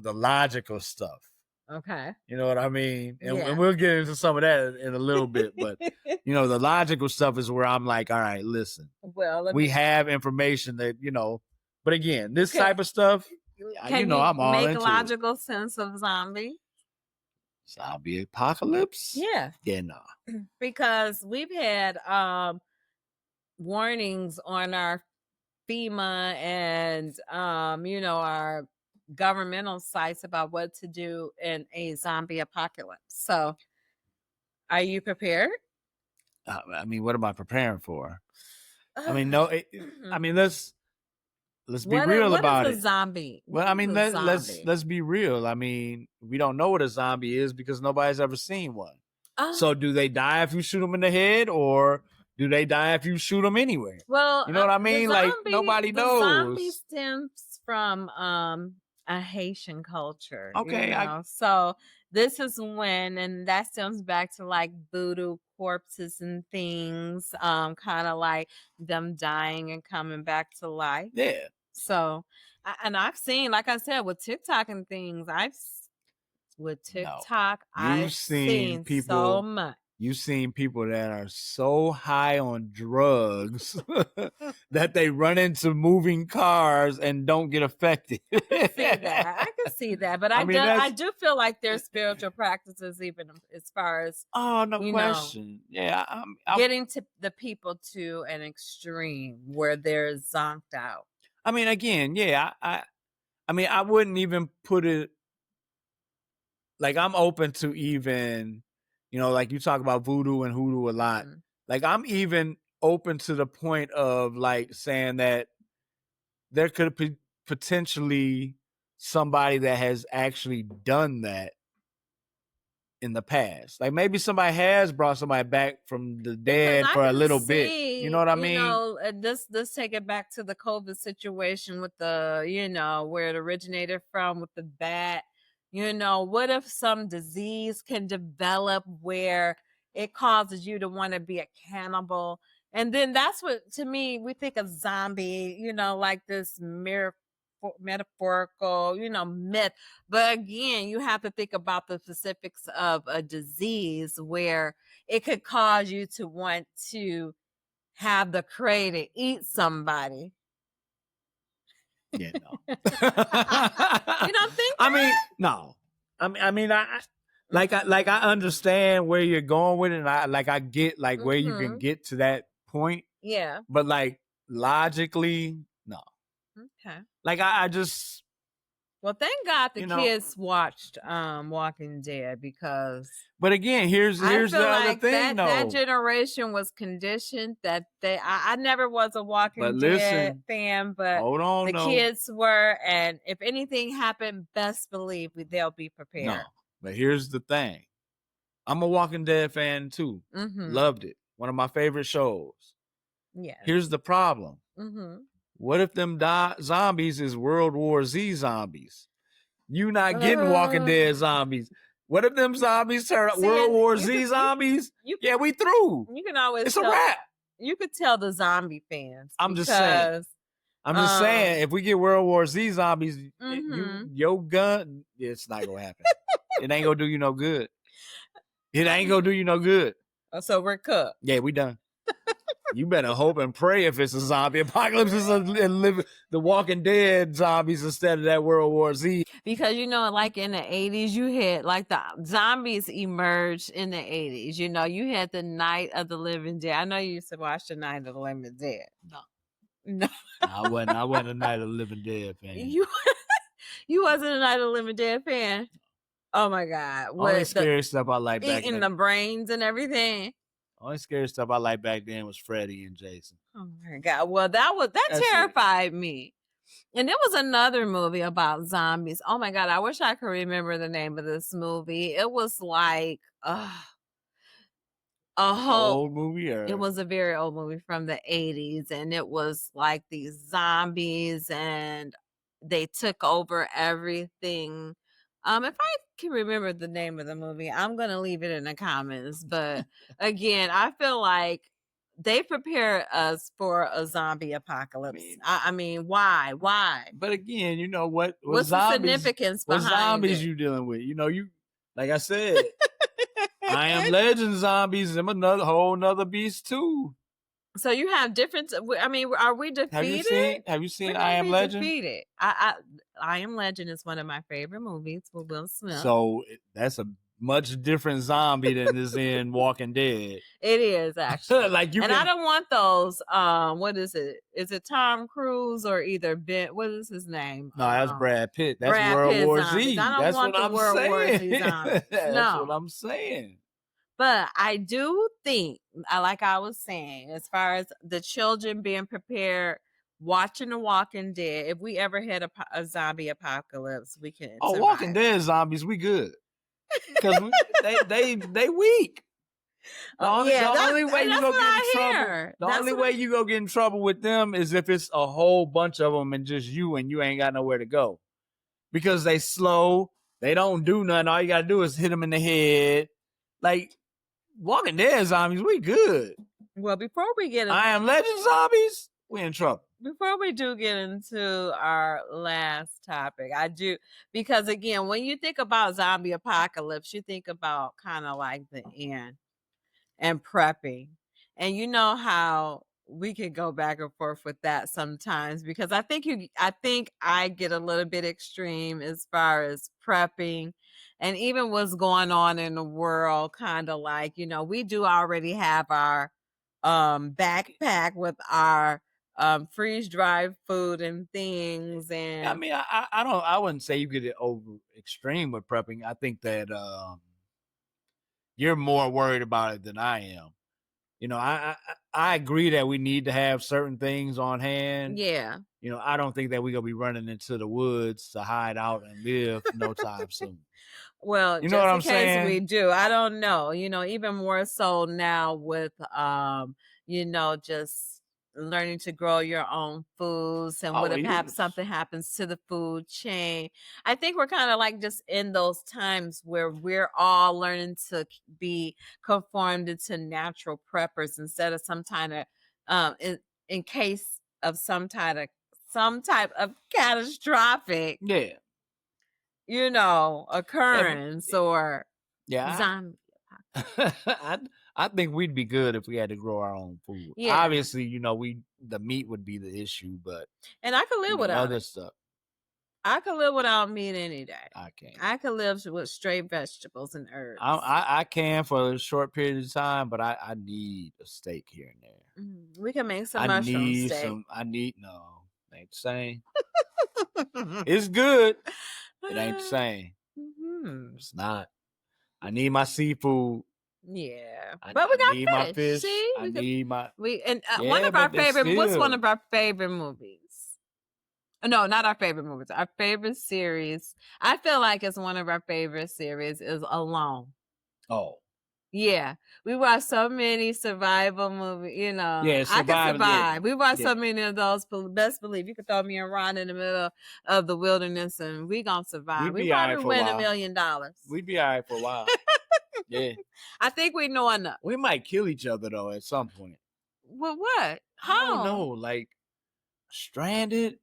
logical stuff. Okay. You know what I mean? And we'll get into some of that in a little bit, but the logical stuff is where I'm like, all right, listen. Well, we have information that, but again, this type of stuff, I'm all into make logical sense of zombie apocalypse. Yeah. No. Because we've had warnings on our FEMA and our governmental sites about what to do in a zombie apocalypse. So are you prepared? I mean, what am I preparing for? I mean, no. I mean, let's be real about it. What is a zombie? Well, I mean, let's be real. I mean, we don't know what a zombie is because nobody's ever seen one. So, do they die if you shoot them in the head, or do they die if you shoot them anywhere? Well, you know what I mean. Like nobody knows. Zombie stems from a Haitian culture. Okay, so this is when, and that stems back to like voodoo corpses and things, kind of like them dying and coming back to life. Yeah. So, and I've seen, like I said, with TikTok and things, I've seen people so much. You've seen people that are so high on drugs that they run into moving cars and don't get affected. I can see that. But I do feel like there's spiritual practices, even as far as question. Yeah, I'm getting to the people to an extreme where they're zonked out. I mean, again, yeah, I mean, I wouldn't even put it like I'm open to even. Like you talk about voodoo and hoodoo a lot. Like I'm even open to the point of like saying that there could be potentially somebody that has actually done that in the past. Like maybe somebody has brought somebody back from the dead for a little bit. You know what I mean? Let's take it back to the COVID situation with the, where it originated from with the bat. What if some disease can develop where it causes you to want to be a cannibal? And then that's what, to me, we think of zombie, like this metaphorical, myth. But again, you have to think about the specifics of a disease where it could cause you to want to have the craving to eat somebody. Yeah, no. You don't think that? I mean, no. I mean, Like I understand where you're going with it, and I get like where you can Mhm. get to that point, Yeah. but like logically, no. Okay. Like I just Well, thank God the you know. kids watched Walking Dead, because But again, here's I the feel other like thing that though. generation was conditioned that I never was a Walking But Dead listen, fan, but hold on, the no, kids were, and if anything happened, best believe they'll be prepared. no. But here's the thing. I'm a Walking Dead fan too. Mm-hmm. Loved it. One of my favorite shows. Yes. Here's the problem. Mm-hmm. What if them zombies is World War Z zombies? You not getting Walking Dead zombies. What if them zombies turn World War Z zombies? Yeah, we through. You can always It's a wrap. You could tell the zombie fans. I'm just saying, if we get World War Z zombies, your gun, it's not gonna happen. It ain't gonna do you no good. It ain't gonna do you no good. So we're cooked. Yeah, we done. You better hope and pray if it's a zombie apocalypse, and live the Walking Dead zombies instead of that World War Z. Because like in the 80s, you had like the zombies emerged in the 80s. You had the Night of the Living Dead. I know you used to watch the Night of the Living Dead. No. I wasn't a Night of the Living Dead fan. You wasn't a Night of the Living Dead fan. Oh my God! Only scary stuff I like back eating the brains and everything. Only scary stuff I like back then was Freddy and Jason. Oh my God! Well, that terrified me. And there was another movie about zombies. Oh my God! I wish I could remember the name of this movie. It was like a whole old movie. It was a very old movie from the 80s, and it was like these zombies, and they took over everything. If I can remember the name of the movie, I'm going to leave it in the comments. But again, I feel like they prepare us for a zombie apocalypse. I mean, why? But again, you know what? What's the significance behind what zombies it? you dealing with? You like I said, I Am Legend zombies. Them whole nother beast too. So you have different. I mean, are we defeated? Have you seen I Am Legend? Defeated. I Am Legend is one of my favorite movies with Will Smith. So that's a much different zombie than is in Walking Dead. It is actually. I don't want those. What is it? Is it Tom Cruise or either Ben? What is his name? No, that's Brad Pitt. That's World War Z. I don't want the World War Z zombies. That's what I'm saying. But I do think, like I was saying, as far as the children being prepared, watching The Walking Dead, if we ever had a zombie apocalypse, we can. Oh, survive. Walking Dead zombies, we good. Because they weak. The only way you go get in trouble. The only way you go get in trouble with them is if it's a whole bunch of them and just you, and you ain't got nowhere to go. Because they slow, they don't do nothing. All you gotta do is hit them in the head. Like Walking Dead zombies, we good. Well, before we get I Am Legend zombies, we in trouble. Before we do get into our last topic, I do, because again, when you think about zombie apocalypse, you think about kind of like the end and prepping. And you know how we could go back and forth with that sometimes, because I think I get a little bit extreme as far as prepping and even what's going on in the world, kind of like, we do already have our backpack with our freeze dried food and things. And I mean, I wouldn't say you get it over extreme with prepping. I think that you're more worried about it than I am. I agree that we need to have certain things on hand. Yeah. I don't think that we're gonna be running into the woods to hide out and live no time soon. Well, you know what I'm saying? We do. I don't know. Even more so now with just learning to grow your own foods, and what if something happens to the food chain. I think we're kind of like just in those times where we're all learning to be conformed into natural preppers instead of some kind of in case of some type of catastrophic occurrence or zombie. I think we'd be good if we had to grow our own food. Yeah. Obviously, the meat would be the issue, but I could live without other stuff. I could live without meat any day. I can't. I could live with straight vegetables and herbs. I can for a short period of time, but I need a steak here and there. We can make some mushroom steak. No, ain't the same. It's good. It ain't the same. It's not. I need my seafood. Yeah, but we got need fish. My fish. See, I need my. One of our favorite. What's one of our favorite movies? No, not our favorite movies. Our favorite series. I feel like it's one of our favorite series is Alone. Oh. Yeah, we watch so many survival movies. You know, yeah, I can survive. Yeah. We watch so many of those. Best believe you could throw me around in the middle of the wilderness, and we gonna survive. We probably win $1 million. We'd be all right for a while. Yeah, I think we know enough. We might kill each other though at some point. Well, what? How? I don't know. Like stranded.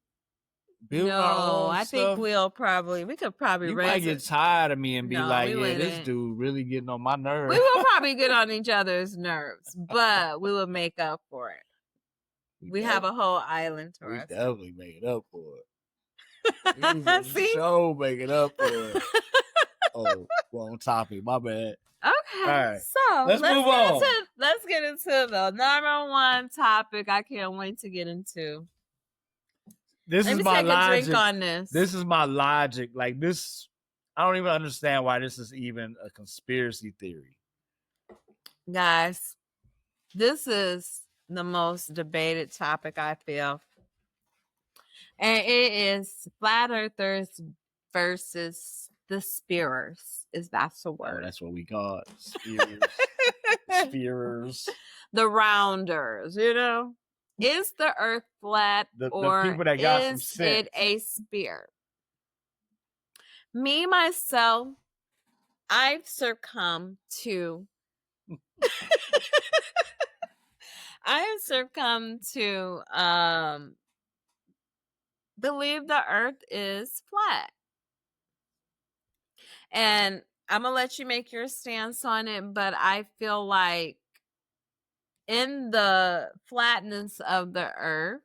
Build our own I stuff. think we could probably you might get tired of me and be like, yeah, wouldn't. This dude really getting on my nerves. We will probably get on each other's nerves, but we will make up for it. We have a whole island to ourselves. Definitely make it up for it. See? So make it up for it. Oh, wrong topic. My bad. Okay. All right. So let's move on. Let's get into the number one topic I can't wait to get into. Let me take a drink on this. This is my logic. Like this, I don't even understand why this is even a conspiracy theory. Guys, this is the most debated topic, I feel. And it is flat earthers versus the spearers. That's the word. Oh, that's what we call it. Spearers. Spearers. The rounders, you know? Is the earth flat or people that got is it a sphere? Me, myself, I've succumbed to believe the earth is flat. And I'm going to let you make your stance on it, but I feel like in the flatness of the earth,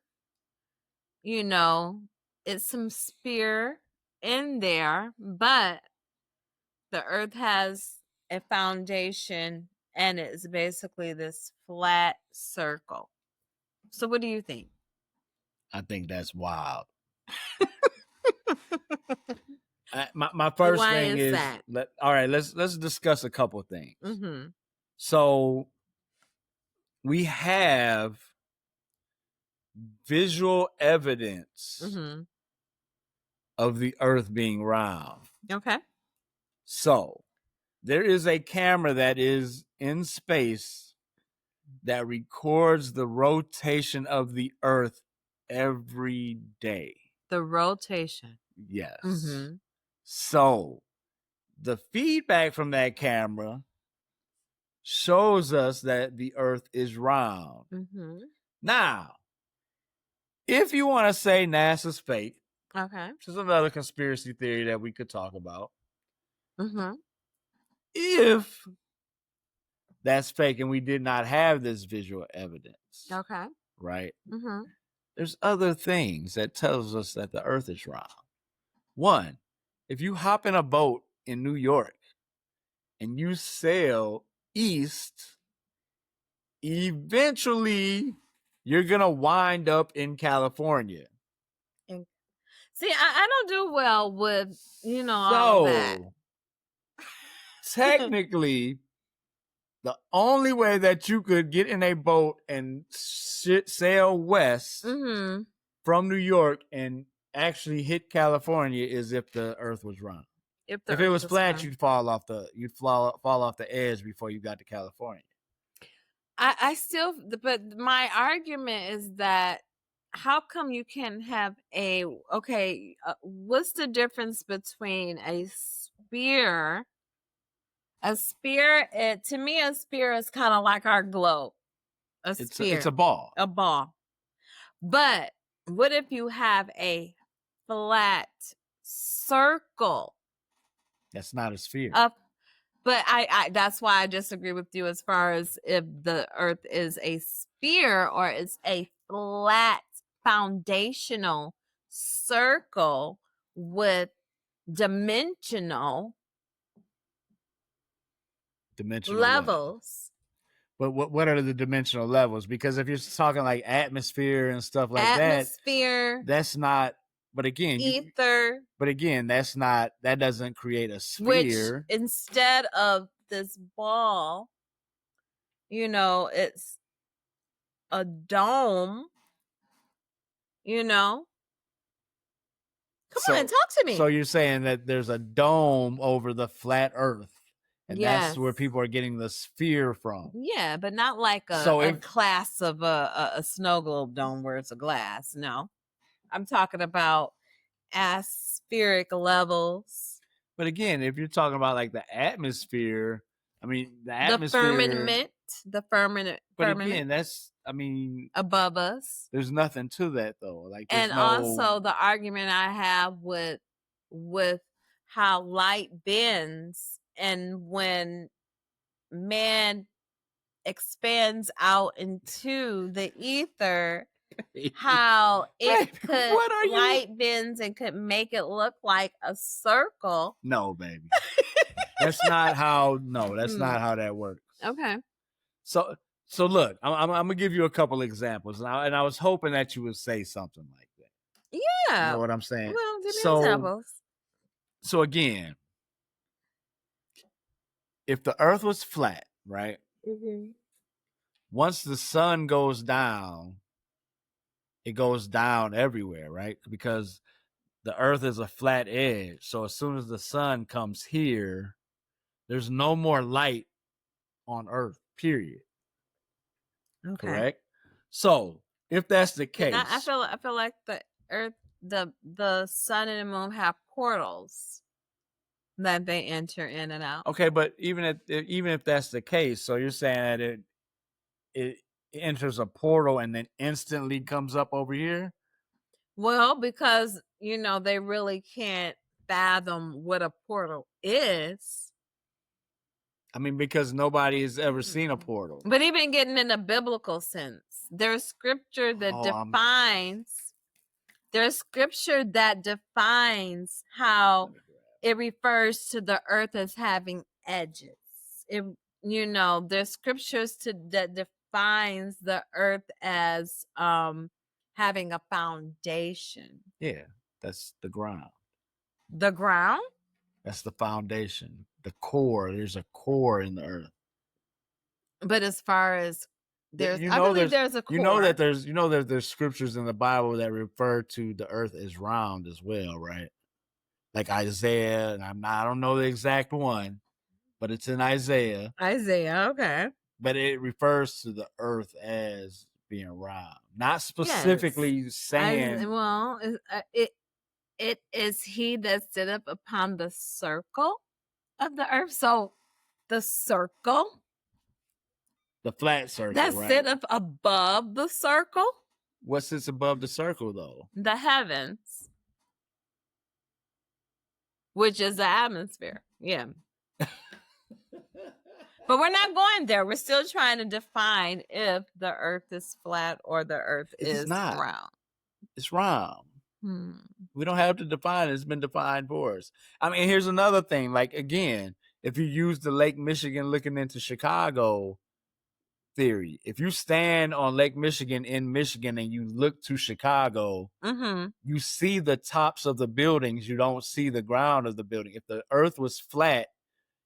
you know, it's some sphere in there, but the earth has a foundation and it's basically this flat circle. So what do you think? I think that's wild. My first thing is that? All right, let's discuss a couple of things. Mm-hmm. So we have visual evidence of the earth being round. Okay. So there is a camera that is in space that records the rotation of the earth every day. The rotation. Yes. Mm-hmm. So the feedback from that camera shows us that the earth is round. Mm-hmm. Now, if you want to say NASA's fake, okay, which is another conspiracy theory that we could talk about. Mm-hmm. If that's fake and we did not have this visual evidence. Okay. Right? Mm-hmm. There's other things that tells us that the earth is round. One, if you hop in a boat in New York and you sail east, eventually you're going to wind up in California. See, I don't do well with, all that. Technically, the only way that you could get in a boat and sail west from New York and actually hit California is if the earth was round. If it was flat, you'd fall off the edge before you got to California. But my argument is that how come you can have what's the difference between a sphere? A sphere, to me, a sphere is kind of like our globe. It's a ball. A ball. But what if you have a flat circle? That's not a sphere. But I that's why I disagree with you as far as if the earth is a sphere or it's a flat foundational circle with dimensional levels. But what are the dimensional levels? Because if you're talking like atmosphere and stuff like atmosphere, that's not. But again, ether. That doesn't create a sphere. Which instead of this ball, it's a dome. Come on, talk to me. So you're saying that there's a dome over the flat Earth. And that's where people are getting the sphere from. Yeah, but not like a class of a snow globe dome where it's a glass. No. I'm talking about atmospheric levels. But again, if you're talking about like the atmosphere, I mean, the atmosphere. The firmament. But again, that's, above us. There's nothing to that though. Like, and also the argument I have with how light bends, and when man expands out into the ether, how light bends and could make it look like a circle. No, baby. That's not how that works. Okay. So look, I'm gonna give you a couple examples, and I was hoping that you would say something like that. Yeah. You know what I'm saying? Well, give me examples. So again, if the Earth was flat, right? Mm-hmm. Once the sun goes down, it goes down everywhere, right? Because the Earth is a flat edge. So as soon as the sun comes here, there's no more light on Earth, period. Okay. Correct? So if that's the case, I feel like the Earth, the sun and the moon have portals that they enter in and out. Okay, but even if that's the case, so you're saying that it enters a portal and then instantly comes up over here? Well, because they really can't fathom what a portal is. I mean, because nobody has ever seen a portal. But even getting in a biblical sense, there's scripture that defines how it refers to the earth as having edges. There's scriptures that defines the earth as having a foundation. Yeah, that's the ground. The ground? That's the foundation. The core. There's a core in the earth. But as far as there's a core. You know that there's scriptures in the Bible that refer to the earth as round as well, right? Like Isaiah, and I don't know the exact one, but it's in Isaiah. Isaiah, okay. But it refers to the earth as being round, not specifically saying. It is he that stood up upon the circle of the earth. So the circle, the flat circle, that sit up above the circle. What sits above the circle, though? The heavens, which is the atmosphere. Yeah. But we're not going there. We're still trying to define if the earth is flat or the earth is round. It's round. We don't have to define it. It's been defined for us. I mean, here's another thing. Like, again, if you use the Lake Michigan looking into Chicago theory, if you stand on Lake Michigan in Michigan and you look to Chicago, you see the tops of the buildings. You don't see the ground of the building. If the earth was flat,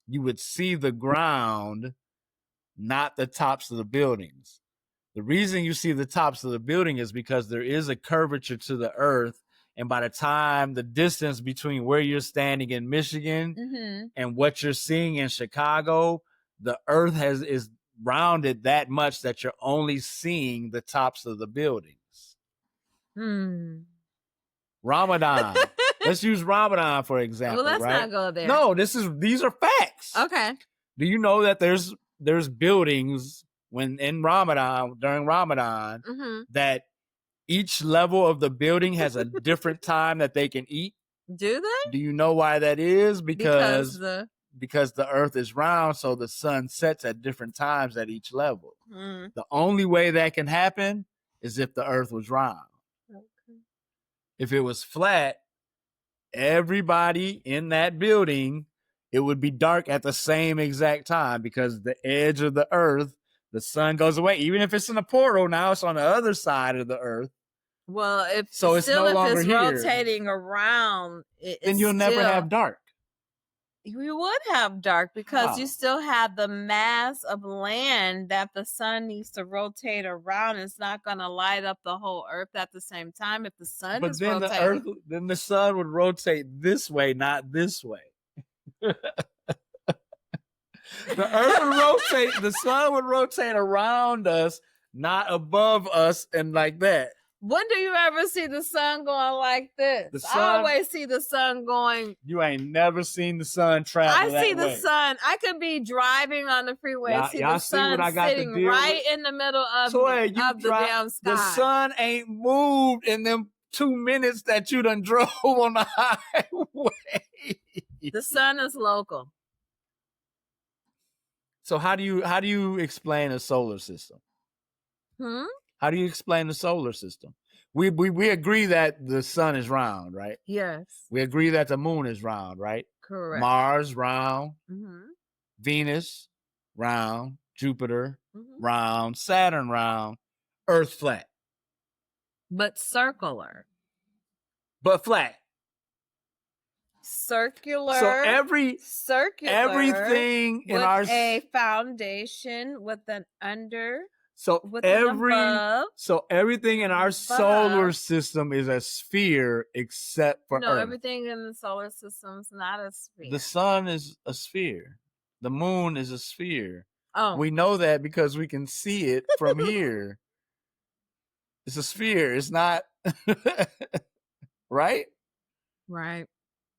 you would see the ground, not the tops of the buildings. The reason you see the tops of the building is because there is a curvature to the earth. And by the time the distance between where you're standing in Michigan and what you're seeing in Chicago, the earth is rounded that much that you're only seeing the tops of the buildings. Ramadan. Let's use Ramadan for example. Well, let's not go there. No, these are facts. Okay. Do you know that there's buildings during Ramadan that each level of the building has a different time that they can eat? Do they? Do you know why that is? Because the earth is round, so the sun sets at different times at each level. The only way that can happen is if the earth was round. Okay. If it was flat, everybody in that building, it would be dark at the same exact time because the edge of the earth, the sun goes away. Even if it's in a portal, now it's on the other side of the earth. Well, if So it's no longer it's here. rotating around, Then you'll never have dark. You would have dark because you Wow. still have the mass of land that the sun needs to rotate around. It's not going to light up the whole earth at the same time if the sun But is then rotating. then the sun would rotate this way, not this way. The earth would rotate, the sun would rotate around us, not above us, and like that. When do you ever see the sun going like this? The sun, I always see the sun going. You ain't never seen the sun travel I that see the way. sun. I could be driving on the freeway and see the sun sitting right in the middle of the damn sky. The sun ain't moved in them 2 minutes that you done drove on the highway. The sun is local. So how do you explain a solar system? How do you explain the solar system? We agree that the sun is round, right? Yes. We agree that the moon is round, right? Correct. Mars round, Venus round, Jupiter round, Saturn round, Earth flat. But circular. But flat. Circular. So everything in our a foundation with an under. So everything in our solar system is a sphere except for Earth. No, everything in the solar system is not a sphere. The sun is a sphere. The moon is a sphere. Oh. We know that because we can see it from here. It's a sphere. It's not right? Right.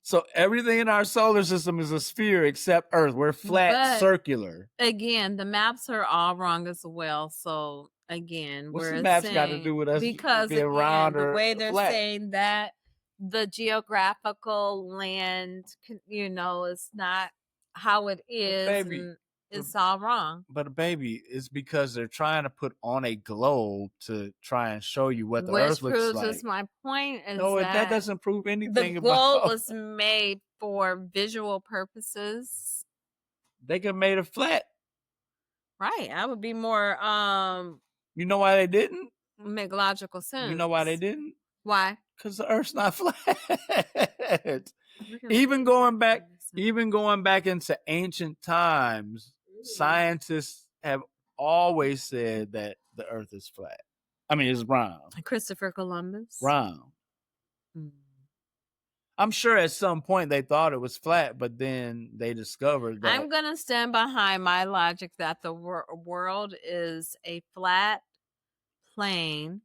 So everything in our solar system is a sphere except Earth. We're flat, circular. Again, the maps are all wrong as well. So again, what's the maps got to do with us? Because being round the way they're flat? saying that the geographical land, is not how it is. Baby, it's all wrong. But baby, it's because they're trying to put on a globe to try and show you what the Earth looks like. Which proves my point. Is that doesn't prove anything. The globe was made for visual purposes. They could have made it flat. Right. I would be more You know why they didn't? Make logical sense. You know why they didn't? Why? Because the Earth's not flat. Even going back into ancient times, scientists have always said that the Earth is flat. I mean, it's round. Christopher Columbus. Round. I'm sure at some point they thought it was flat, but then they discovered that. I'm going to stand behind my logic that the world is a flat plane.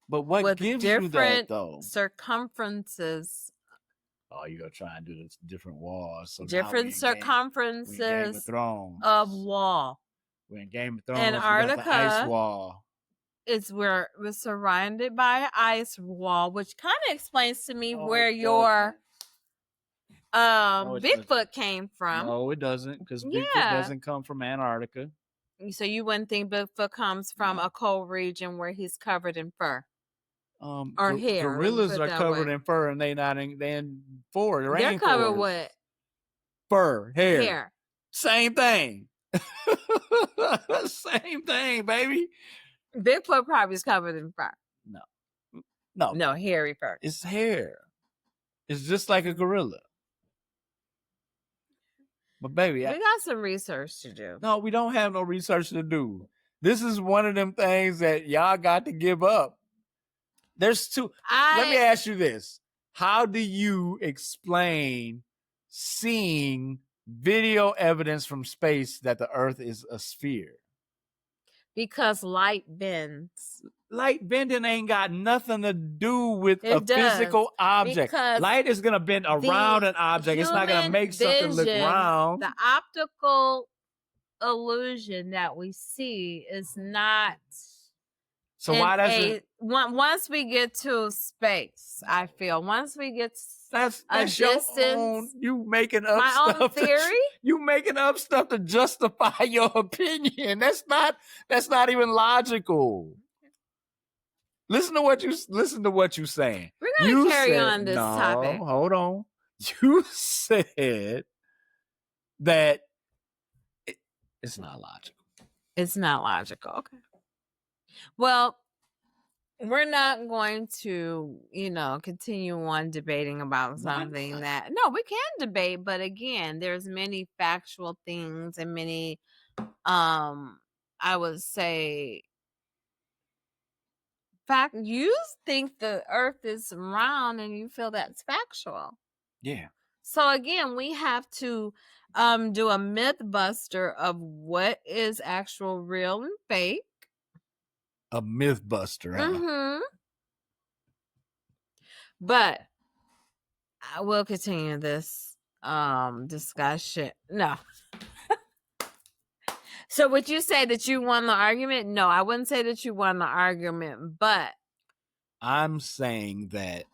But what gives you that, though? Circumferences. Oh, you're going to try and do this different walls. So different circumferences of wall. We're in Game of Thrones. Antarctica. The ice wall. We're surrounded by an ice wall, which kind of explains to me where your Bigfoot came from. No, it doesn't, because Bigfoot doesn't come from Antarctica. So you wouldn't think Bigfoot comes from a cold region where he's covered in fur or hair. Gorillas are covered in fur, and they in forest. They're covered with fur, hair. Same thing. Same thing, baby. Bigfoot probably is covered in fur. No, hairy fur. It's hair. It's just like a gorilla. But baby, we got some research to do. No, we don't have no research to do. This is one of them things that y'all got to give up. There's two. Let me ask you this. How do you explain seeing video evidence from space that the Earth is a sphere? Because light bends. Light bending ain't got nothing to do with a physical object. Because light is going to bend around an object. It's not going to make something look round. The optical illusion that we see is not. So why does once we get to space, I feel once we get that's your own, you making up my stuff own theory. You making up stuff to justify your opinion. That's not even logical. Listen to what you saying. We're gonna carry on this topic. Hold on. You said that it's not logical. It's not logical. Okay. Well, we're not going to, continue on debating about something that no, we can debate, but again, there's many factual things and many I would say fact you think the earth is round and you feel that's factual. Yeah. So again, we have to do a myth buster of what is actual real and fake. A myth buster, huh? Mm-hmm. But I will continue this discussion. No. So would you say that you won the argument? No, I wouldn't say that you won the argument, but I'm saying that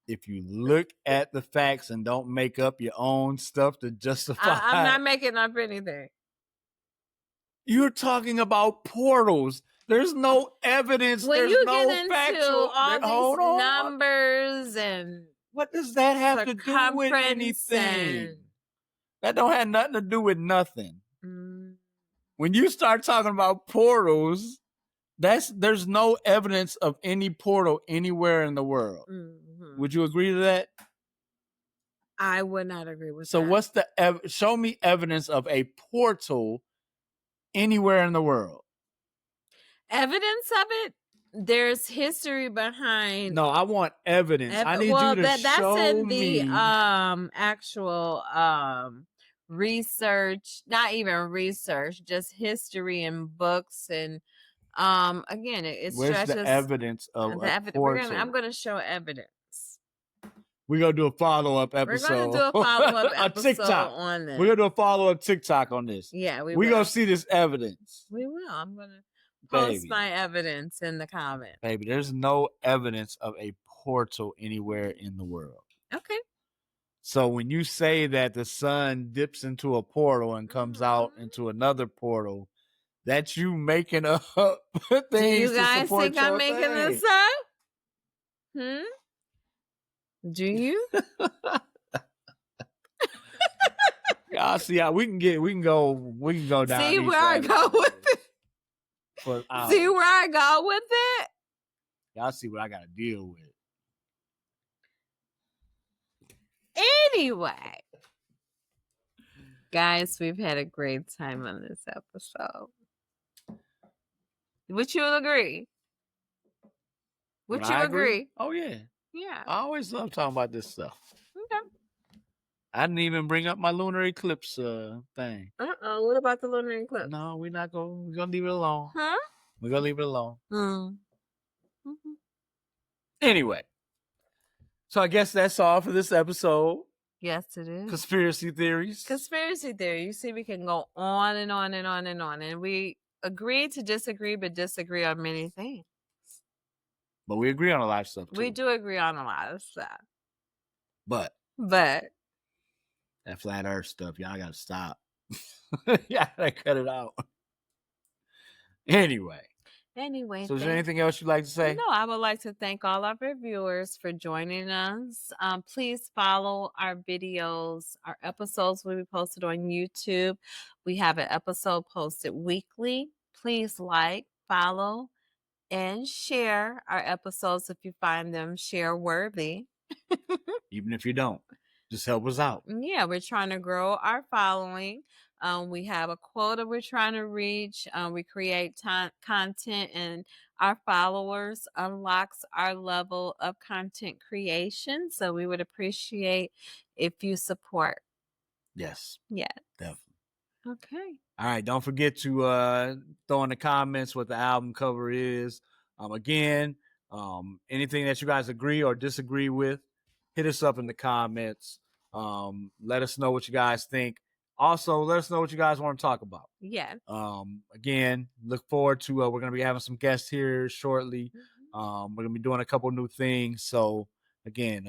if you look at the facts and don't make up your own stuff to justify, I'm not making up anything. You're talking about portals. There's no evidence. When There's you no get into factual. all these numbers and what does that have to do with anything? That don't have nothing to do with nothing. When you start talking about portals, there's no evidence of any portal anywhere in the world. Mm-hmm. Would you agree to that? I would not agree with that. So what's show me evidence of a portal anywhere in the world? Evidence of it? There's history behind. No, I want evidence. I need you to show me. That's in the actual research, not even research, just history and books and again it where's stretches the evidence of a portal? I'm going to show evidence. We're going to do a follow-up episode. We're going to do a follow-up episode TikTok. on this. We're going to do a follow-up TikTok on this. Yeah, we're going to see this evidence. We will. I'm going to post my evidence in the comments. Baby, there's no evidence of a portal anywhere in the world. Okay. So when you say that the sun dips into a portal and comes out into another portal, that's you making up things. Do you guys think I'm making this up? Do you? Y'all see how we can go down. See where I go with it. See where I go with it. Y'all see what I got to deal with. Anyway, guys, we've had a great time on this episode. Would you agree? Would you agree? Oh, yeah. Yeah. I always love talking about this stuff. Okay. I didn't even bring up my lunar eclipse thing. What about the lunar eclipse? No, we're not going. We're going to leave it alone. Huh? We're going to leave it alone. Mm-hmm. Anyway. So I guess that's all for this episode. Yes, it is. Conspiracy theories. Conspiracy theory. You see, we can go on and on and on and on. And we agree to disagree, but disagree on many things. But we agree on a lot of stuff, too. We do agree on a lot of stuff. But. That flat earth stuff, y'all got to stop. Y'all got to cut it out. Anyway. So is there anything else you'd like to say? No, I would like to thank all of our viewers for joining us. Please follow our videos. Our episodes will be posted on YouTube. We have an episode posted weekly. Please like, follow, and share our episodes if you find them share worthy. Even if you don't, just help us out. Yeah, we're trying to grow our following. We have a quota we're trying to reach. We create content, and our followers unlocks our level of content creation. So we would appreciate if you support. Yes. Yes. Definitely. Okay. All right. Don't forget to throw in the comments what the album cover is. Again, anything that you guys agree or disagree with, hit us up in the comments. Let us know what you guys think. Also, let us know what you guys want to talk about. Yeah. Again, look forward to we're going to be having some guests here shortly. Mm-hmm. We're going to be doing a couple new things. So again,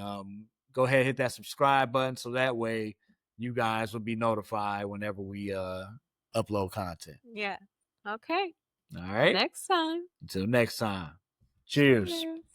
go ahead and hit that subscribe button so that way you guys will be notified whenever we upload content. Yeah. Okay. All right. Next time. Until next time. Cheers. Cheers.